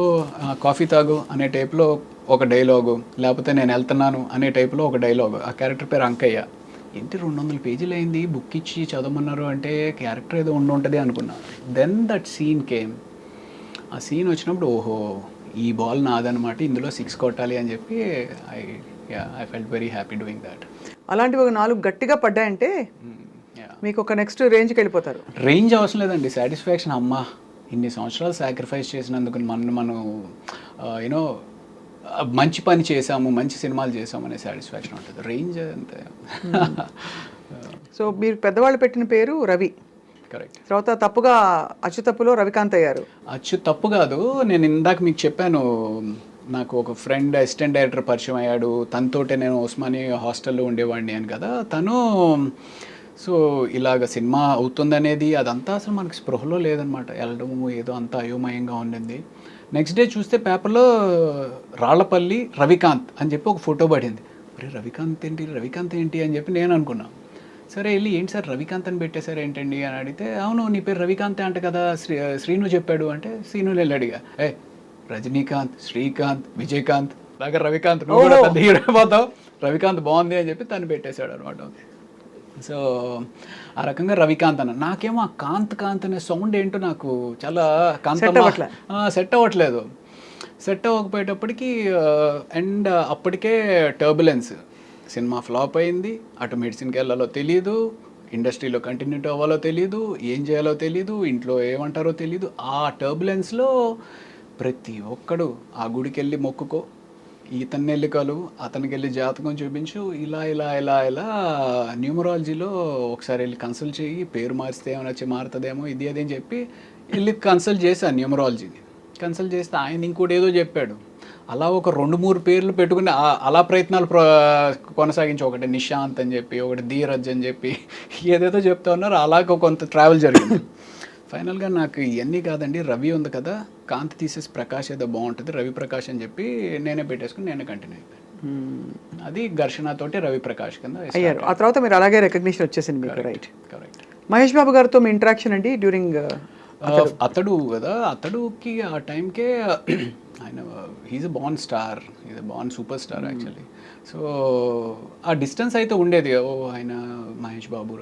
కాఫీ తాగు అనే టైప్లో ఒక డైలాగు, లేకపోతే నేను వెళ్తున్నాను అనే టైప్లో ఒక డైలాగు. ఆ క్యారెక్టర్ పేరు అంకయ్య. ఏంటి 200 పేజీలు అయింది, బుక్ ఇచ్చి చదవమన్నారు అంటే క్యారెక్టర్ ఏదో ఉంటుంది అనుకున్నాను. Then that scene came. ఆ సీన్ వచ్చినప్పుడు ఓహో ఈ బాల్ నాదనమాట, ఇందులో 6 కొట్టాలి అని చెప్పి I felt very happy doing that. అలాంటివి ఒక 4 గట్టిగా పడ్డాయంటే మీకు ఒక నెక్స్ట్ రేంజ్కి వెళ్ళిపోతారు. రేంజ్ అవసరం లేదండి, సాటిస్ఫాక్షన్. అమ్మా ఇన్ని సంవత్సరాలు సాక్రిఫైస్ చేసినందుకు మనం యూనో మంచి పని చేసాము, మంచి సినిమాలు చేసాము అనే సాటిస్ఫాక్షన్ ఉంటుంది. రేంజ్ అంతే. సో మీరు పెద్దవాళ్ళు పెట్టిన పేరు రవి. కరెక్ట్. తర్వాత తప్పుగా అచ్చు తప్పులో రవికాంత్ అయ్యారు. అచ్చు తప్పు కాదు, నేను ఇందాక మీకు చెప్పాను, నాకు ఒక ఫ్రెండ్ అసిస్టెంట్ డైరెక్టర్ పరిచయం అయ్యాడు. తనతోటే నేను ఉస్మాని హాస్టల్లో ఉండేవాడిని అని కదా. తను సో ఇలాగ సినిమా అవుతుందనేది అదంతా అసలు మనకి స్పృహలో లేదనమాట. వెళ్ళడము ఏదో అంతా అయోమయంగా ఉండింది. నెక్స్ట్ డే చూస్తే పేపర్లో రాళ్లపల్లి రవికాంత్ అని చెప్పి ఒక ఫోటో పడింది. అరే రవికాంత్ ఏంటి అని చెప్పి నేను అనుకున్నాను. సరే వెళ్ళి ఏంటి సార్ రవికాంత్ అని పెట్టేశారు ఏంటండి అని అడిగితే, అవును నీ పేరు రవికాంతే అంట కదా, శ్రీను చెప్పాడు అంటే, శ్రీను వెళ్ళి అడిగా, రజనీకాంత్, శ్రీకాంత్, విజయకాంత్ దగ్గర రవికాంత్, నువ్వు కూడా పెద్ద హీరో అయిపోతావు, రవికాంత్ బాగుంది అని చెప్పి తను పెట్టేశాడు అనమాట. సో ఆ రకంగా రవికాంత్ అన్న. నాకేమో ఆ కాంత్ అనే సౌండ్ ఏంటో నాకు చాలా సెట్ అవ్వట్లేదు. సెట్ అవ్వకపోయేటప్పటికి అండ్ అప్పటికే టర్బులెన్స్, సినిమా ఫ్లాప్ అయింది, అటు మెడిసిన్కి వెళ్ళాలో తెలియదు, ఇండస్ట్రీలో కంటిన్యూటీ అవ్వాలో తెలియదు, ఏం చేయాలో తెలియదు, ఇంట్లో ఏమంటారో తెలియదు. ఆ టర్బులెన్స్లో ప్రతి ఒక్కడు ఆ గుడికి వెళ్ళి మొక్కుకో, ఇతన్ని వెళ్ళి కలు, అతనికి వెళ్ళి జాతకం చూపించు, ఇలా న్యూమరాలజీలో ఒకసారి వెళ్ళి కన్సల్ట్ చేయి, పేరు మారిస్తే ఏమైనా వచ్చి మారుతుందేమో ఇది అని చెప్పి వెళ్ళి కన్సల్ట్ చేశాను న్యూమరాలజీని. కన్సల్ట్ చేస్తే ఆయన ఇంకోటి ఏదో చెప్పాడు. అలా ఒక 2-3 పేర్లు పెట్టుకుని అలా ప్రయత్నాలు కొనసాగించి, ఒకటి నిశాంత్ అని చెప్పి, ఒకటి ధీరజ్ అని చెప్పి ఏదేదో చెప్తా ఉన్నారు. అలాగ కొంత ట్రావెల్ జరిగింది. ఫైనల్గా నాకు ఇవన్నీ కాదండి, రవి ఉంది కదా, కాంతి తీసేసి ప్రకాష్ ఏదో బాగుంటుంది, రవి ప్రకాష్ అని చెప్పి నేనే పెట్టేసుకుని నేనే కంటిన్యూ అయిపోయాను. అది ఘర్షణతోటి రవి ప్రకాష్ కింద అయ్యారు. ఆ తర్వాత మీరు అలాగే రికగ్నిషన్ వచ్చేసింది మీకు. రైట్. కరెక్ట్. మహేష్ బాబు గారితో మీ ఇంటరాక్షన్ అండి డ్యూరింగ్ అతడు కదా, అతడుకి ఆ టైంకే ఆయన he's a born star, he's a born super star actually. So ఆ డిస్టెన్స్ అయితే ఉండేది, ఓ ఆయన మహేష్ బాబు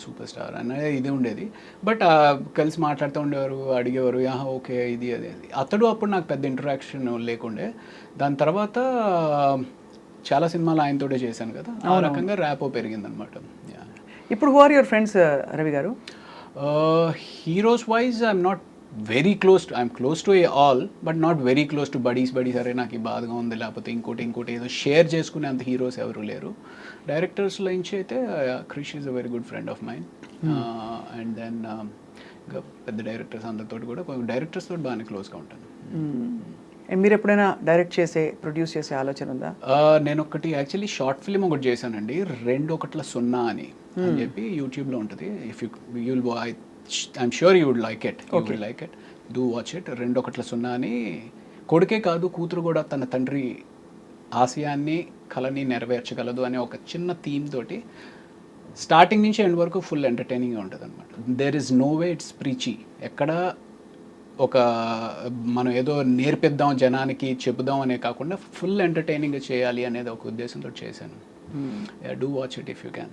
సూపర్ స్టార్ అనేది ఇది ఉండేది. బట్ కలిసి మాట్లాడుతూ ఉండేవారు, అడిగేవారు ఓకే ఇది అదే. అతడు అప్పుడు నాకు పెద్ద ఇంటరాక్షన్ లేకుండే. దాని తర్వాత చాలా సినిమాలు ఆయనతోటే చేశాను కదా, ఆ రకంగా ర్యాపో పెరిగిందనమాట. ఇప్పుడు who are your friends Ravi garu? Heroes wise I'm not very close, I'm close to all but not very close to buddies. అరే నాకు ఈ బాధగా ఉంది, లేకపోతే ఇంకోటి ఏదో షేర్ చేసుకునే అంత హీరోస్ ఎవరు లేరు. డైరెక్టర్స్లో నుంచి అయితే Krish is a very good friend of mine. And then ఇంకా పెద్ద డైరెక్టర్స్ అందరితో కూడా, డైరెక్టర్స్ తోటి బాగానే క్లోజ్గా ఉంటాను. మీరు ఎప్పుడైనా డైరెక్ట్ చేసే ప్రొడ్యూస్ చేసే ఆలోచన ఉందా? నేను ఒకటి యాక్చువల్లీ షార్ట్ ఫిల్మ్ ఒకటి చేశానండి, 2:01 అని చెప్పి యూట్యూబ్లో ఉంటుంది. If you'll I'm sure you would like it, you will like it, do watch it. 2:01 అని కొడుకే కాదు కూతురు కూడా తన తండ్రి ఆశయాన్ని కళని నెరవేర్చగలదు అనే ఒక చిన్న థీమ్ తోటి స్టార్టింగ్ నుంచి ఎండ్ వరకు ఫుల్ ఎంటర్టైనింగ్గా ఉంటుంది అనమాట. There is no way it's preachy. ఎక్కడ ఒక మనం ఏదో నేర్పిద్దాం జనానికి చెబుదాం అనే కాకుండా ఫుల్ ఎంటర్టైనింగ్గా చేయాలి అనేది ఒక ఉద్దేశంతో చేశాను. Do watch it if you can.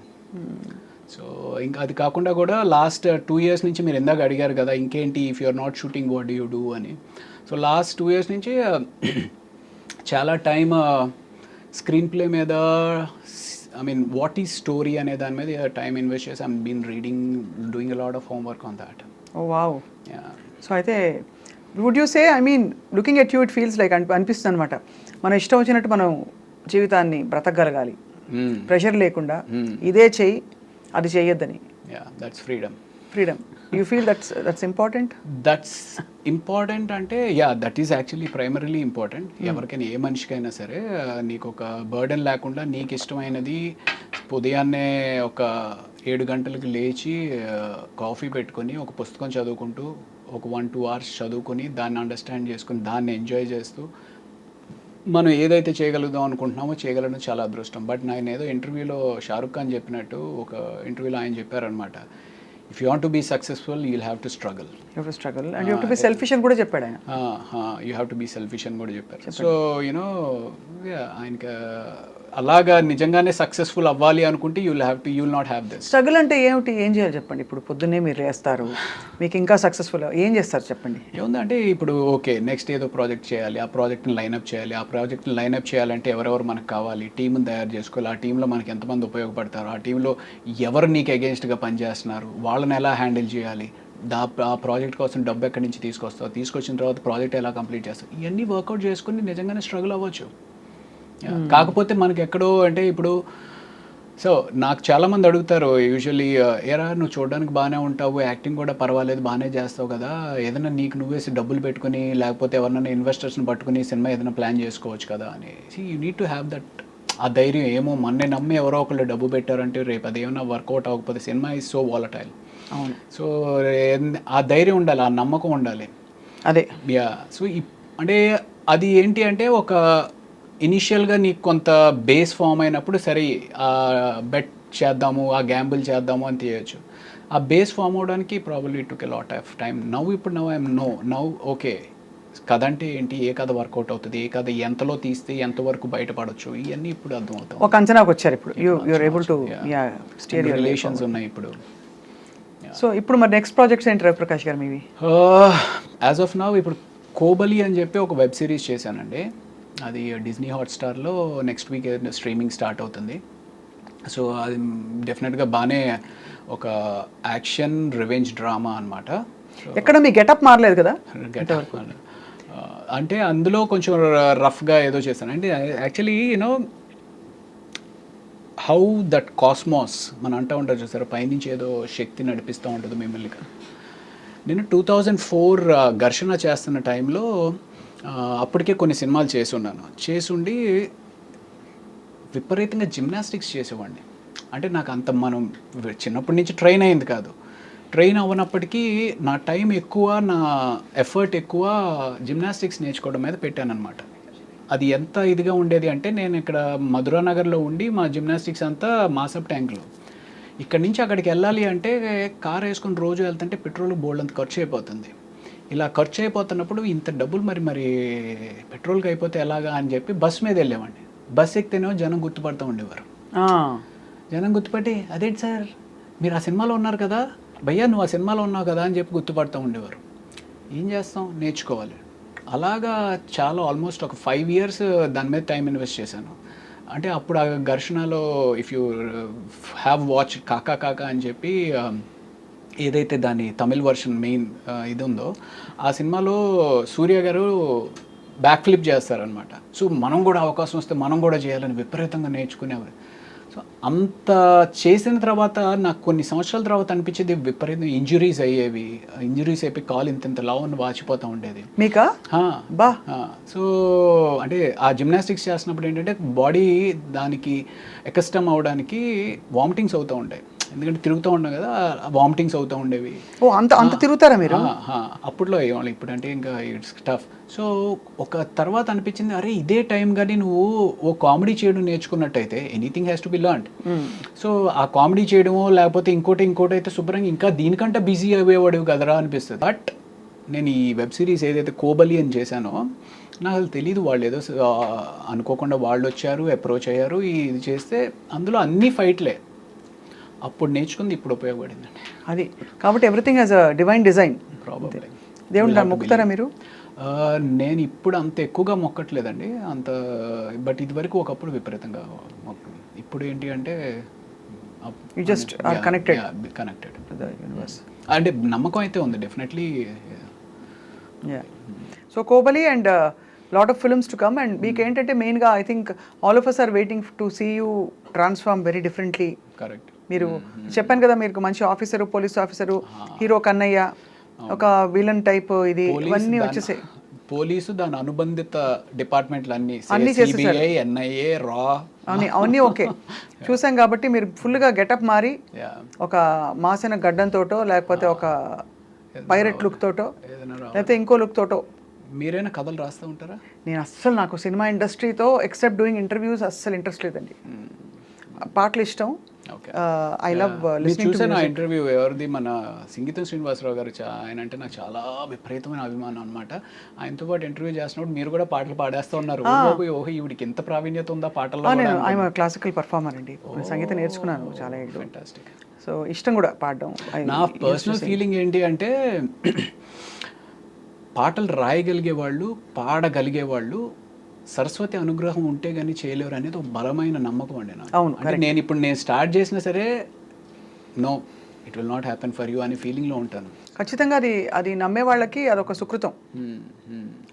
So ఇంకా అది కాకుండా కూడా లాస్ట్ 2 years నుంచి మీరు ఇందాక అడిగారు కదా ఇంకేంటి if you are not shooting what do you do అని. సో లాస్ట్ 2 years నుంచి చాలా టైం స్క్రీన్ ప్లే మీద, I mean what is story అనే దాని మీద టైం ఇన్వెస్ట్ చేసి I'm been reading, doing a lot of homework on that. Oh wow. So అయితే would you say, I mean looking at you it feels like అనిపిస్తుంది అనమాట, మన ఇష్టం వచ్చినట్టు మనం జీవితాన్ని బ్రతకగలగాలి, ప్రెషర్ లేకుండా ఇదే చెయ్యి అది చెయ్యొద్దని. That's freedom. You feel that's important? That's important అంటే that is actually primarily important. ఎవరికైనా ఏ మనిషికైనా సరే నీకు ఒక బర్డెన్ లేకుండా నీకు ఇష్టమైనది ఉదయాన్నే ఒక 7 గంటలకు లేచి కాఫీ పెట్టుకొని ఒక పుస్తకం చదువుకుంటూ ఒక 1-2 hours చదువుకొని దాన్ని అండర్స్టాండ్ చేసుకుని దాన్ని ఎంజాయ్ చేస్తూ మనం ఏదైతే చేయగలుగుదాం అనుకుంటున్నామో చేయగలడం చాలా అదృష్టం. బట్ నేను ఏదో ఇంటర్వ్యూలో షారుఖ్ ఖాన్ చెప్పినట్టు ఒక ఇంటర్వ్యూలో ఆయన చెప్పారనమాట, if you want to be successful you will have to struggle. And you have to be selfish అని కూడా చెప్పాడు ఆయన. You have to be selfish అని కూడా చెప్పారు. సో యూనో ఆయనకి అలాగా నిజంగానే సక్సెస్ఫుల్ అవ్వాలి అనుకుంటే you will not have this. Struggle అంటే ఏమిటి, ఏం చేయాలి చెప్పండి? ఇప్పుడు పొద్దున్నే మీరు లేస్తారు, మీకు ఇంకా సక్సెస్ఫుల్ ఏం చేస్తారు చెప్పండి? ఏముందంటే ఇప్పుడు ఓకే నెక్స్ట్ ఏదో ప్రాజెక్ట్ చేయాలి, ఆ ప్రాజెక్ట్ని లైనప్ చేయాలి, ఆ ప్రాజెక్ట్ని లైనప్ చేయాలంటే ఎవరెవరు మనకు కావాలి, టీంని తయారు చేసుకోవాలి, ఆ టీంలో మనకి ఎంతమంది ఉపయోగపడతారు, ఆ టీంలో ఎవరు నీకు అగేన్స్ట్గా పనిచేస్తున్నారు, వాళ్ళని ఎలా హ్యాండిల్ చేయాలి, ఆ ప్రాజెక్ట్ కోసం డబ్బు ఎక్కడి నుంచి తీసుకొస్తావు, తీసుకొచ్చిన తర్వాత ప్రాజెక్ట్ ఎలా కంప్లీట్ చేస్తావు, ఇవన్నీ వర్కౌట్ చేసుకుని నిజంగానే స్ట్రగుల్ అవ్వచ్చు. కాకపోతే మనకి ఎక్కడో అంటే ఇప్పుడు సో నాకు చాలామంది అడుగుతారు యూజువల్లీ, ఏరా నువ్వు చూడడానికి బాగానే ఉంటావు, యాక్టింగ్ కూడా పర్వాలేదు బాగానే చేస్తావు కదా, ఏదైనా నీకు నువ్వేసి డబ్బులు పెట్టుకుని లేకపోతే ఎవరినైనా ఇన్వెస్టర్స్ని పట్టుకుని సినిమా ఏదైనా ప్లాన్ చేసుకోవచ్చు కదా అని. You need to have that ఆ ధైర్యం. ఏమో మొన్నే నమ్మి ఎవరో ఒకళ్ళు డబ్బు పెట్టారంటే రేపు అదేమన్నా వర్కౌట్ అవ్వకపోతే సినిమా ఈజ్ సో వాలటైల్. అవును. సో ఆ ధైర్యం ఉండాలి, ఆ నమ్మకం ఉండాలి. అదే సో అంటే అది ఏంటి అంటే ఒక ఇనిషియల్గా నీకు కొంత బేస్ ఫామ్ అయినప్పుడు సరే ఆ బెట్ చేద్దాము, ఆ గ్యాంబుల్ చేద్దాము అని తీయచ్చు. ఆ బేస్ ఫామ్ అవడానికి probably took a lot of time. ఇప్పుడు ఐఎమ్ నౌ ఓకే కథ అంటే ఏంటి, ఏ కథ వర్కౌట్ అవుతుంది, ఏ కథ ఎంతలో తీస్తే ఎంతవరకు బయటపడవచ్చు, ఇవన్నీ ఇప్పుడు అర్థం అవుతాయి. ఒక అంచనాకు వచ్చారు ఇప్పుడు, you're able to steer your relations ఉన్నాయి ఇప్పుడు. సో ఇప్పుడు మరి నెక్స్ట్ ప్రాజెక్ట్స్ ఏంటి రవిప్రకాష్ గారు మీవి? యాజ్ ఆఫ్ నౌ ఇప్పుడు కోబలి అని చెప్పి ఒక వెబ్ సిరీస్ చేశానండి. అది డిజ్నీ హాట్స్టార్లో నెక్స్ట్ వీక్ స్ట్రీమింగ్ స్టార్ట్ అవుతుంది. సో అది డెఫినెట్గా బాగానే ఒక యాక్షన్ రివెంజ్ డ్రామా అనమాట. ఎక్కడ మీ గెటప్ మారలేదు కదా? అంటే అందులో కొంచెం రఫ్గా ఏదో చేశాను అంటే actually you know how that cosmos మనం అంటూ ఉంటారు చూసారు, పైనుంచి ఏదో శక్తి నడిపిస్తూ ఉంటుంది మిమ్మల్ని. నేను 2004 ఘర్షణ చేస్తున్న టైంలో అప్పటికే కొన్ని సినిమాలు చేసుండి విపరీతంగా జిమ్నాస్టిక్స్ చేసేవాడిని. అంటే నాకు అంత మనం చిన్నప్పటి నుంచి ట్రైన్ అయింది కాదు, ట్రైన్ అవ్వనప్పటికీ నా టైం ఎక్కువ, నా ఎఫర్ట్ ఎక్కువ జిమ్నాస్టిక్స్ నేర్చుకోవడం మీద పెట్టాను అనమాట. అది ఎంత ఇదిగా ఉండేది అంటే నేను ఇక్కడ మధురానగర్లో ఉండి మా జిమ్నాస్టిక్స్ అంతా మాసప్ ట్యాంక్లో, ఇక్కడి నుంచి అక్కడికి వెళ్ళాలి అంటే కార్ వేసుకొని రోజు వెళ్తుంటే పెట్రోల్ బోల్డ్ అంత ఖర్చు అయిపోతుంది. ఇలా ఖర్చు అయిపోతున్నప్పుడు ఇంత డబ్బులు మరి పెట్రోల్కి అయిపోతే ఎలాగా అని చెప్పి బస్ మీద వెళ్ళేవాడిని. బస్ ఎక్కితేనేమో జనం గుర్తుపడుతూ ఉండేవారు. జనం గుర్తుపట్టి అదేంటి సార్ మీరు ఆ సినిమాలో ఉన్నారు కదా, భయ్యా నువ్వు ఆ సినిమాలో ఉన్నావు కదా అని చెప్పి గుర్తుపడుతూ ఉండేవారు. ఏం చేస్తాం, నేర్చుకోవాలి. అలాగా చాలా ఆల్మోస్ట్ ఒక 5 years దాని మీద టైం ఇన్వెస్ట్ చేశాను. అంటే అప్పుడు ఆ ఘర్షణలో ఇఫ్ యూ హ్యావ్ వాచ్ కాకా కాకా అని చెప్పి ఏదైతే దాని తమిళ్ వర్షన్ మెయిన్ ఇది ఉందో ఆ సినిమాలో సూర్య గారు బ్యాక్ ఫ్లిప్ చేస్తారనమాట. సో మనం కూడా అవకాశం వస్తే మనం కూడా చేయాలని విపరీతంగా నేర్చుకునేవారు. సో అంత చేసిన తర్వాత నాకు కొన్ని సంవత్సరాల తర్వాత అనిపించేది విపరీతం ఇంజురీస్ అయ్యేవి, ఇంజురీస్ అయిపోయి కాలు ఇంత లావును వాచిపోతూ ఉండేది మీకా బా. సో అంటే ఆ జిమ్నాస్టిక్స్ చేస్తున్నప్పుడు ఏంటంటే బాడీ దానికి ఎకస్టమ్ అవడానికి వామిటింగ్స్ అవుతూ ఉంటాయి, ఎందుకంటే తిరుగుతూ ఉన్నాం కదా, వామిటింగ్స్ అవుతూ ఉండేవి. ఓ అంత అంత తిరుగుతారా మీరు? అప్పట్లో అయ్యేవాళ్ళు, ఇప్పుడు అంటే ఇంకా ఇట్స్ టఫ్. సో ఒక తర్వాత అనిపించింది, అరే ఇదే టైం కానీ నువ్వు ఓ కామెడీ చేయడం నేర్చుకున్నట్టయితే anything has to be learned. So ఆ కామెడీ చేయడమో లేకపోతే ఇంకోటి అయితే శుభ్రంగా ఇంకా దీనికంటే బిజీ అయ్యేవాడు కదరా అనిపిస్తుంది. బట్ నేను ఈ వెబ్ సిరీస్ ఏదైతే కోబలి అని చేశానో నాకు అసలు తెలీదు, వాళ్ళు ఏదో అనుకోకుండా వాళ్ళు వచ్చారు, అప్రోచ్ అయ్యారు, ఇది చేస్తే అందులో అన్ని ఫైట్లే. అప్పుడు నేర్చుకుంది ఇప్పుడు ఉపయోగపడిందండి. అది కాబట్టి everything has a divine design. Probably. దేవుడు మొక్కుతారా మీరు? నేను ఇప్పుడు అంత ఎక్కువగా మొక్కట్లేదండి అంత, బట్ ఇదివరకు ఒకప్పుడు విపరీతంగా ఇప్పుడు ఏంటి అంటే you just are connected to the universe. అంటే నమ్మకం అయితే ఉంది definitely. So Kobali and lot of films to come. And మీకు ఏంటంటే మెయిన్గా I think all of us are waiting to see you transform very differently. Correct. మీరు చెప్పాను కదా, మీరు మంచి officer, police officer, hero Kannayya, ఒక విలన్ టైప్, ఇది ఇవన్నీ వచ్చేసాయి. పోలీసు దాని అనుబంధిత డిపార్ట్మెంట్లు అన్ని చేసేసారు. ఎన్ఐఏ, రా అవన్నీ ఓకే చూసాం. కాబట్టి మీరు ఫుల్గా గెటప్ మారి ఒక మాసిన గడ్డంతోటో లేకపోతే ఒక పైరెట్ లుక్ తోటో లేకపోతే ఇంకో లుక్ తోటో. మీరైనా కథలు రాస్తూ ఉంటారా? నేను అస్సలు, నాకు సినిమా ఇండస్ట్రీతో ఎక్సెప్ట్ డూయింగ్ ఇంటర్వ్యూస్ అస్సలు ఇంట్రెస్ట్ లేదండి. పాటలు ఇష్టం. I love listening to music. Interview ఎవరిది, మన సింగీతం శ్రీనివాసరావు గారు, ఆయన అంటే నాకు చాలా విపరీతమైన అభిమానం అనమాట. ఆయనతో పాటు ఇంటర్వ్యూ చేసినప్పుడు మీరు కూడా పాటలు పాడేస్తూ ఉన్నారు. ఓహో ఈవిడికి ఎంత ప్రావీణ్యత ఉందా పాటల్లో. నేను ఐఎమ్ క్లాసికల్ పర్ఫార్మర్ అండి, సంగీతం నేర్చుకున్నాను చాలా ఏళ్ళు. ఫెంటాస్టిక్. సో ఇష్టం కూడా పాడడం. నా పర్సనల్ ఫీలింగ్ ఏంటి అంటే పాటలు రాయగలిగే వాళ్ళు, పాడగలిగే వాళ్ళు సరస్వతి అనుగ్రహం ఉంటే కానీ చేయలేరు అనేది ఒక బలమైన నమ్మకం అండి నాకు. అవును. అంటే నేను స్టార్ట్ చేసినా సరే no it will not happen for you అనే ఫీలింగ్లో ఉంటాను. ఖచ్చితంగా అది నమ్మే వాళ్ళకి అదొక సుకృతం.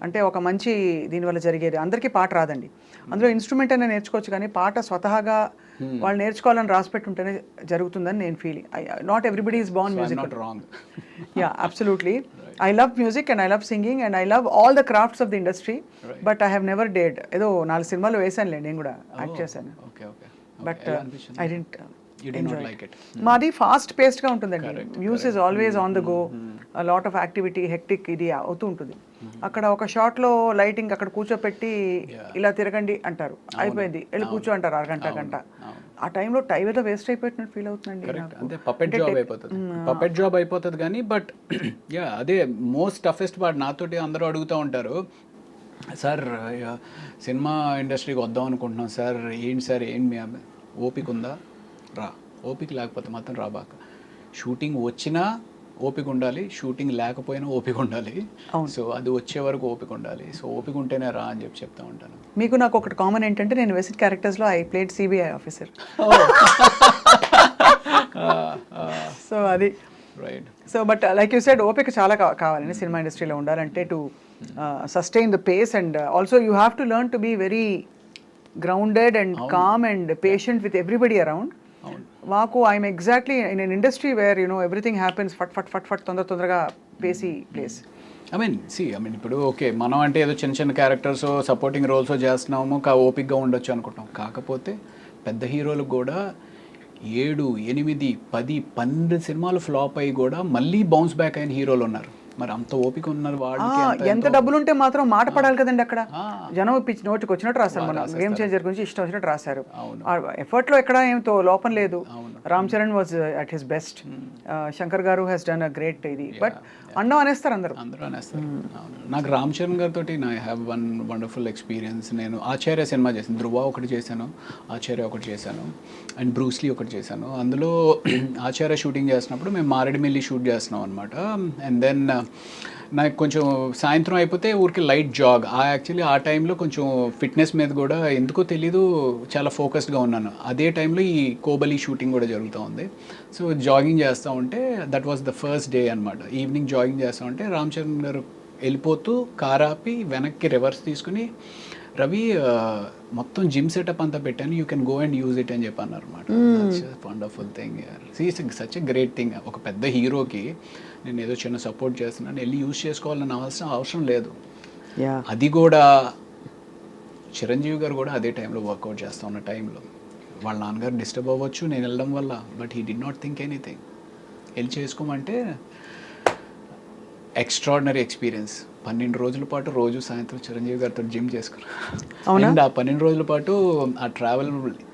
అంటే ఒక మంచి దీనివల్ల జరిగేది. అందరికీ పాట రాదండి, అందులో ఇన్స్ట్రుమెంట్ అయినా నేర్చుకోవచ్చు, కానీ పాట స్వతహాగా వాళ్ళు నేర్చుకోవాలని రాసిపెట్టుంటేనే జరుగుతుందని నేను feeling. Not everybody is Born music. Wrong. Yeah, absolutely. I love music and I love singing and I love all the crafts of the industry, but I have never dared. ఏదో 4 సినిమాలు వేసానులే, నేను కూడా యాక్ట్ చేశాను. But I didn't enjoy it. మాది fast పేస్డ్గా ఉంటుందండి. News is always on the go, lot of activity, hectic ఇది అవుతూ ఉంటుంది. అక్కడ ఒక షాట్లో లైటింగ్ అక్కడ కూర్చోపెట్టి ఇలా తిరగండి అంటారు, అయిపోయింది, వెళ్ళి కూర్చో అంటారు గంట. ఆ టైంలో టైం ఏదో వేస్ట్ అయిపోయినట్టు ఫీల్ అవుతుందండి. అంటే పపెట్ జాబ్ అయిపోతుంది కానీ బట్ యా అదే మోస్ట్ టఫెస్ట్ పార్ట్. నాతోటి అందరూ అడుగుతూ ఉంటారు, సార్ సినిమా ఇండస్ట్రీకి వద్దాం అనుకుంటున్నాం సార్, ఏంటి సార్ మీ ఓపిక ఉందా? రా. ఓపిక లేకపోతే మాత్రం రాబాక. షూటింగ్ వచ్చినా ఓపిక ఉండాలి, షూటింగ్ లేకపోయినా ఓపిక ఉండాలి. సో అది వచ్చే వరకు ఓపిక ఉండాలి. సో ఓపిక ఉంటేనే రా అని చెప్తా ఉంటాను. మీకు నాకు ఒకటి కామన్ ఏంటంటే, నేను వెసిట్ క్యారెక్టర్స్లో I played CBI officer. So అది right. So but like you said, ఓపిక చాలా కావాలండి సినిమా ఇండస్ట్రీలో ఉండాలంటే, to sustain the pace. And also you have to learn to be very grounded and calm and patient with everybody around. మాకు I'm exactly in an industry where everything happens fast తొందరగా pacy place. I mean ఇప్పుడు okay మనం అంటే ఏదో చిన్న characters supporting roles చేస్తున్నాము, ఓపిక్గా ఉండొచ్చు అనుకుంటాం. కాకపోతే పెద్ద హీరోలకు కూడా 7, 8, 10, 12 సినిమాలు ఫ్లాప్ అయ్యి కూడా మళ్ళీ బౌన్స్ బ్యాక్ అయిన హీరోలు ఉన్నారు. మరి అంత ఓపిక ఉన్నారు వాళ్ళకి. ఎంత డబ్బులు ఉంటే మాత్రం మాట పడాలి కదండి. అక్కడ జనం పిచ్చి నోటికి వచ్చినట్టు రాస్తారు. మన గేమ్ చేంజర్ గురించి ఇష్టం వచ్చినట్టు రాశారు. ఎఫర్ట్లో ఎక్కడ ఏమితో లోపం లేదు. Ram Charan was at his best. Shankar గారు హ్యాస్ డన్ అ గ్రేట్ ఇది. బట్ అండం అనేస్తారు అందరూ అనేస్తారు. నాకు రామ్ చరణ్ గారితో I have one wonderful experience. నేను ఆచార్య సినిమా చేశాను, ధృవ ఒకటి చేశాను, ఆచార్య ఒకటి చేశాను, అండ్ బ్రూస్లీ ఒకటి చేశాను. అందులో ఆచార్య షూటింగ్ చేసినప్పుడు మేము మారేడుమిల్లి షూట్ చేస్తున్నాం అనమాట. అండ్ దెన్ నాకు కొంచెం సాయంత్రం అయిపోతే ఊరికి లైట్ జాగ్. యాక్చువల్లీ ఆ టైంలో కొంచెం ఫిట్నెస్ మీద కూడా ఎందుకో తెలీదు చాలా ఫోకస్డ్గా ఉన్నాను. అదే టైంలో ఈ కోబలి షూటింగ్ కూడా జరుగుతూ ఉంది. సో జాగింగ్ చేస్తూ ఉంటే that was the first day అనమాట. ఈవినింగ్ జాగింగ్ చేస్తూ ఉంటే రామ్ చరణ్ గారు వెళ్ళిపోతూ కార్ ఆపి వెనక్కి రివర్స్ తీసుకుని రవి మొత్తం జిమ్ సెటప్ అంతా పెట్టాను, you can go and use it అని చెప్పి అన్నారు అనమాట. Wonderful thing, such a great thing. ఒక పెద్ద హీరోకి నేను ఏదో చిన్న సపోర్ట్ చేస్తున్నాను, వెళ్ళి యూజ్ చేసుకోవాలని అవసరం లేదు. అది కూడా చిరంజీవి గారు కూడా అదే టైంలో వర్కౌట్ చేస్తూ ఉన్న టైంలో వాళ్ళ నాన్నగారు డిస్టర్బ్ అవ్వచ్చు నేను వెళ్ళడం వల్ల, but he did not think anything. వెళ్ళి చేసుకోమంటే ఎక్స్ట్రాడినరీ ఎక్స్పీరియన్స్. 12 రోజుల పాటు రోజు సాయంత్రం చిరంజీవి గారితో జిమ్ చేసుకున్నాను. అండ్ ఆ 12 రోజుల పాటు ఆ travel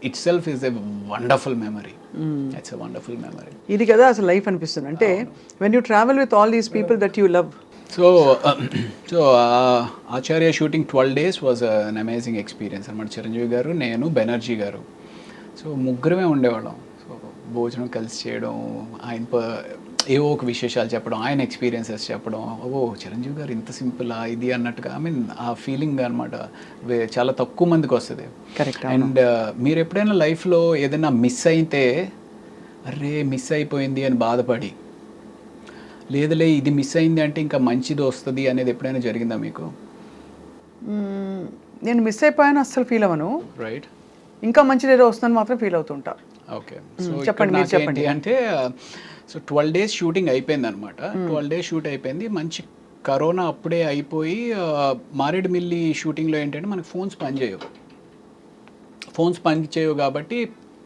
it self is a wonderful memory. It's a wonderful memory. ఇది కదా అసలు లైఫ్ అనిపిస్తుంది. అంటే when you travel with all these people that you love. So Acharya shooting 12 days was an amazing experience అనమాట. చిరంజీవి గారు, నేను, బెనర్జీ గారు, సో ముగ్గురమే ఉండేవాళ్ళం. సో భోజనం కలిసి చేయడం, ఆయన ఏవో ఒక విశేషాలు చెప్పడం, ఆయన ఎక్స్పీరియన్సెస్ చెప్పడం, ఓ చిరంజీవి గారు ఇంత సింపులా ఇది అన్నట్టుగా. ఐ మీన్ ఆ ఫీలింగ్ అనమాట చాలా తక్కువ మందికి వస్తుంది. కరెక్ట్. అండ్ మీరు ఎప్పుడైనా లైఫ్లో ఏదైనా మిస్ అయితే అరే మిస్ అయిపోయింది అని బాధపడి, లేదులే ఇది మిస్ అయింది అంటే ఇంకా మంచిది వస్తుంది అనేది ఎప్పుడైనా జరిగిందా మీకు? నేను మిస్ అయిపోయాను అస్సలు ఫీల్ అవ్వను. రైట్. ఇంకా మంచిది ఏదో వస్తుందని మాత్రం ఫీల్ అవుతుంటా. ఓకే. సో చెప్పండి, మీరు చెప్పండి. అంటే సో 12 days షూటింగ్ అయిపోయింది అనమాట. 12 days షూట్ అయిపోయింది. మంచి కరోనా అప్పుడే అయిపోయి మారేడుమిల్లి షూటింగ్లో ఏంటంటే మనకు ఫోన్స్ పనిచేయవు కాబట్టి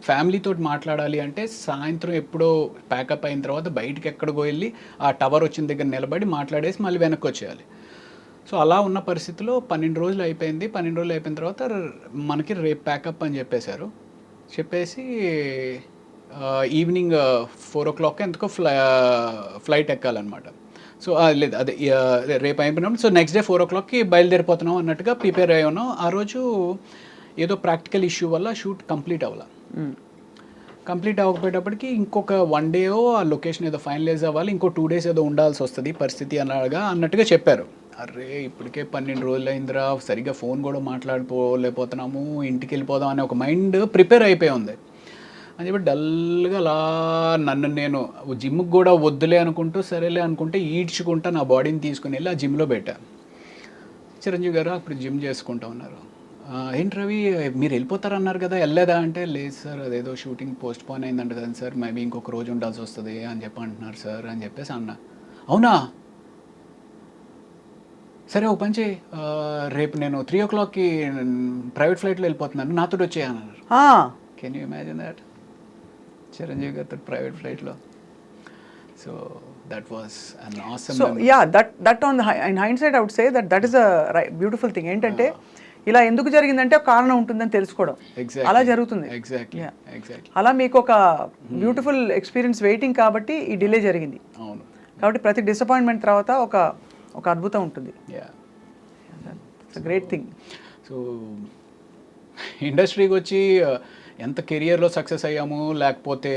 ఫ్యామిలీతో మాట్లాడాలి అంటే సాయంత్రం ఎప్పుడో ప్యాకప్ అయిన తర్వాత బయటికి ఎక్కడికో వెళ్ళి ఆ టవర్ వచ్చిన దగ్గర నిలబడి మాట్లాడేసి మళ్ళీ వెనక్కి వచ్చేయాలి. సో అలా ఉన్న పరిస్థితిలో 12 రోజులు అయిపోయింది. 12 రోజులు అయిపోయిన తర్వాత మనకి రేపు ప్యాకప్ అని చెప్పేసి ఈవినింగ్ 4 o'clock ఎందుకో ఫ్లైట్ ఎక్కాలన్నమాట. సో లేదు అదే రేపు అయిపోయినప్పుడు సో నెక్స్ట్ డే 4 o'clockకి బయలుదేరిపోతున్నాం అన్నట్టుగా ప్రిపేర్ అయ్యి ఉన్నాం. ఆ రోజు ఏదో ప్రాక్టికల్ ఇష్యూ వల్ల షూట్ కంప్లీట్ అవ్వకపోయేటప్పటికి ఇంకొక 1 day ఆ లొకేషన్ ఏదో ఫైనలైజ్ అవ్వాలి, ఇంకో 2 days ఏదో ఉండాల్సి వస్తుంది పరిస్థితి అన్నట్టుగా చెప్పారు. అరే ఇప్పటికే 12 రోజులు అయిందిరా, సరిగ్గా ఫోన్ కూడా మాట్లాడుకోలేకపోతున్నాము, ఇంటికి వెళ్ళిపోదాం అనే ఒక మైండ్ ప్రిపేర్ అయిపోయి ఉంది అని చెప్పి డల్గా అలా నన్ను నేను జిమ్కి కూడా వద్దులే అనుకుంటూ సరేలే అనుకుంటే ఈడ్చుకుంటా నా బాడీని తీసుకుని వెళ్ళి ఆ జిమ్లో పెట్టాను. చిరంజీవి గారు అప్పుడు జిమ్ చేసుకుంటా ఉన్నారు. ఏంటి రవి మీరు వెళ్ళిపోతారన్నారు కదా, వెళ్ళలేదా అంటే లేదు సార్ అదేదో షూటింగ్ పోస్ట్ పోన్ అయిందంట కదా సార్, మేబీ ఇంకొక రోజు ఉండాల్సి వస్తుంది అని చెప్పి అంటున్నారు సార్ అని చెప్పేసి అన్నా. అవునా సరే ఓ పని చేయి, రేపు నేను 3 o'clockకి ప్రైవేట్ ఫ్లైట్లో వెళ్ళిపోతున్నాను, నాతో వచ్చేయన్నారు. Can you imagine that? Chiranjeevi గారితో ప్రైవేట్ ఫ్లైట్లో. So that was an awesome so memory. yeah that on the in hindsight I would say that is a beautiful thing. ఏంటంటే ఇలా ఎందుకు జరిగిందంటే ఒక కారణం ఉంటుందని తెలుసుకోవడం, అలా జరుగుతుంది. ఎగ్జాక్ట్లీ. అలా మీకు ఒక బ్యూటిఫుల్ ఎక్స్పీరియన్స్ వెయిటింగ్ కాబట్టి ఈ డిలే జరిగింది. అవును. కాబట్టి ప్రతి డిసప్పాయింట్మెంట్ తర్వాత ఒక అద్భుతం ఉంటుంది. It's great thing. సో ఇండస్ట్రీకి వచ్చి ఎంత కెరియర్లో సక్సెస్ అయ్యాము, లేకపోతే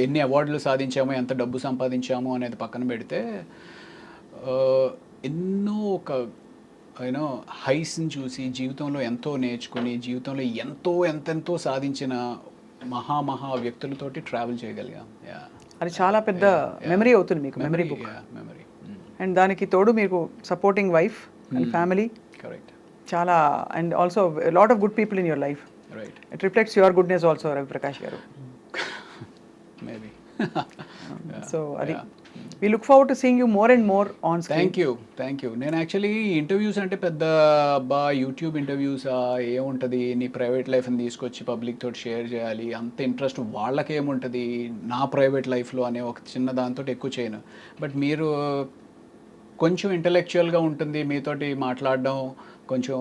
ఎన్ని అవార్డులు సాధించాము, ఎంత డబ్బు సంపాదించాము అనేది పక్కన పెడితే ఎన్నో ఒక యూనో హైస్ని చూసి జీవితంలో ఎంతో నేర్చుకుని జీవితంలో ఎంతెంతో సాధించిన మహా వ్యక్తులతోటి ట్రావెల్ చేయగలిగాం. అది చాలా పెద్ద మెమరీ అవుతుంది మీకు, మెమరీ బుక్. మెమరీ. అండ్ దానికి తోడు మీకు supporting wife and family. Correct. చాలా and also lot of good people in your life. Right. It reflects your goodness also, Ravi Prakash garu. Maybe. So adi we look forward to seeing you more and more on screen. Thank you. నేను actually interviews అంటే పెద్ద YouTube interviews ఏముంటుంది, నీ private లైఫ్ని తీసుకొచ్చి public తోటి share చేయాలి అంత ఇంట్రెస్ట్ వాళ్ళకేముంటుంది నా ప్రైవేట్ లైఫ్లో అనే ఒక చిన్న దాంతో ఎక్కువ చేయను. బట్ మీరు కొంచెం ఇంటలెక్చువల్గా ఉంటుంది, మీతోటి మాట్లాడడం కొంచెం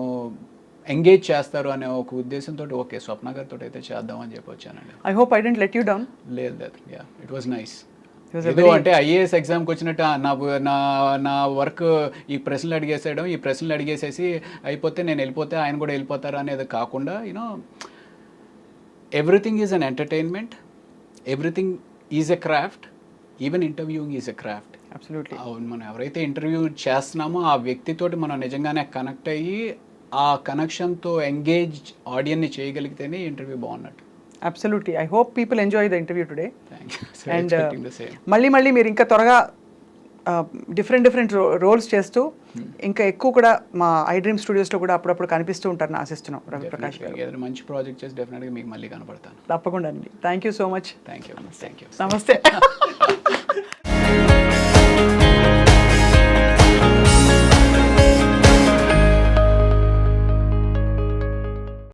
ఎంగేజ్ చేస్తారు అనే ఒక ఉద్దేశంతో ఓకే స్వప్న గారితో అయితే చేద్దాం అని చెప్పి వచ్చానండి. I hope I didn't let you down. లేదు ఇట్ వాజ్ నైస్. అంటే ఐఏఎస్ ఎగ్జామ్కి వచ్చినట్టు నా వర్క్ ఈ ప్రశ్నలు అడిగేసేసి అయిపోతే నేను వెళ్ళిపోతే ఆయన కూడా వెళ్ళిపోతారు అనేది కాకుండా you know everything is an entertainment, everything is a craft, even interviewing is a craft. Absolutely. అవును, మనం ఎవరైతే ఇంటర్వ్యూ చేస్తున్నామో ఆ వ్యక్తితోటి మనం నిజంగానే కనెక్ట్ అయ్యి ఆ కనెక్షన్తో ఎంగేజ్ ఆడియన్ని చేయగలిగితేనే ఇంటర్వ్యూ బాగున్నట్టు. Absolutely. I hope people enjoy the interview today. And మళ్ళీ మీరు ఇంకా త్వరగా డిఫరెంట్ రోల్స్ చేస్తూ ఇంకా ఎక్కువ కూడా మా ఐ డ్రీమ్ స్టూడియోస్లో కూడా అప్పుడప్పుడు కనిపిస్తూ ఉంటారని ఆశిస్తున్నాం రవి ప్రకాష్ గారు. ఏదైనా మంచి ప్రాజెక్ట్ చేసి డెఫినెట్గా మీకు మళ్ళీ కనపడతాను. తప్పకుండా అండి. Thank you so much. Thank you. నమస్తే.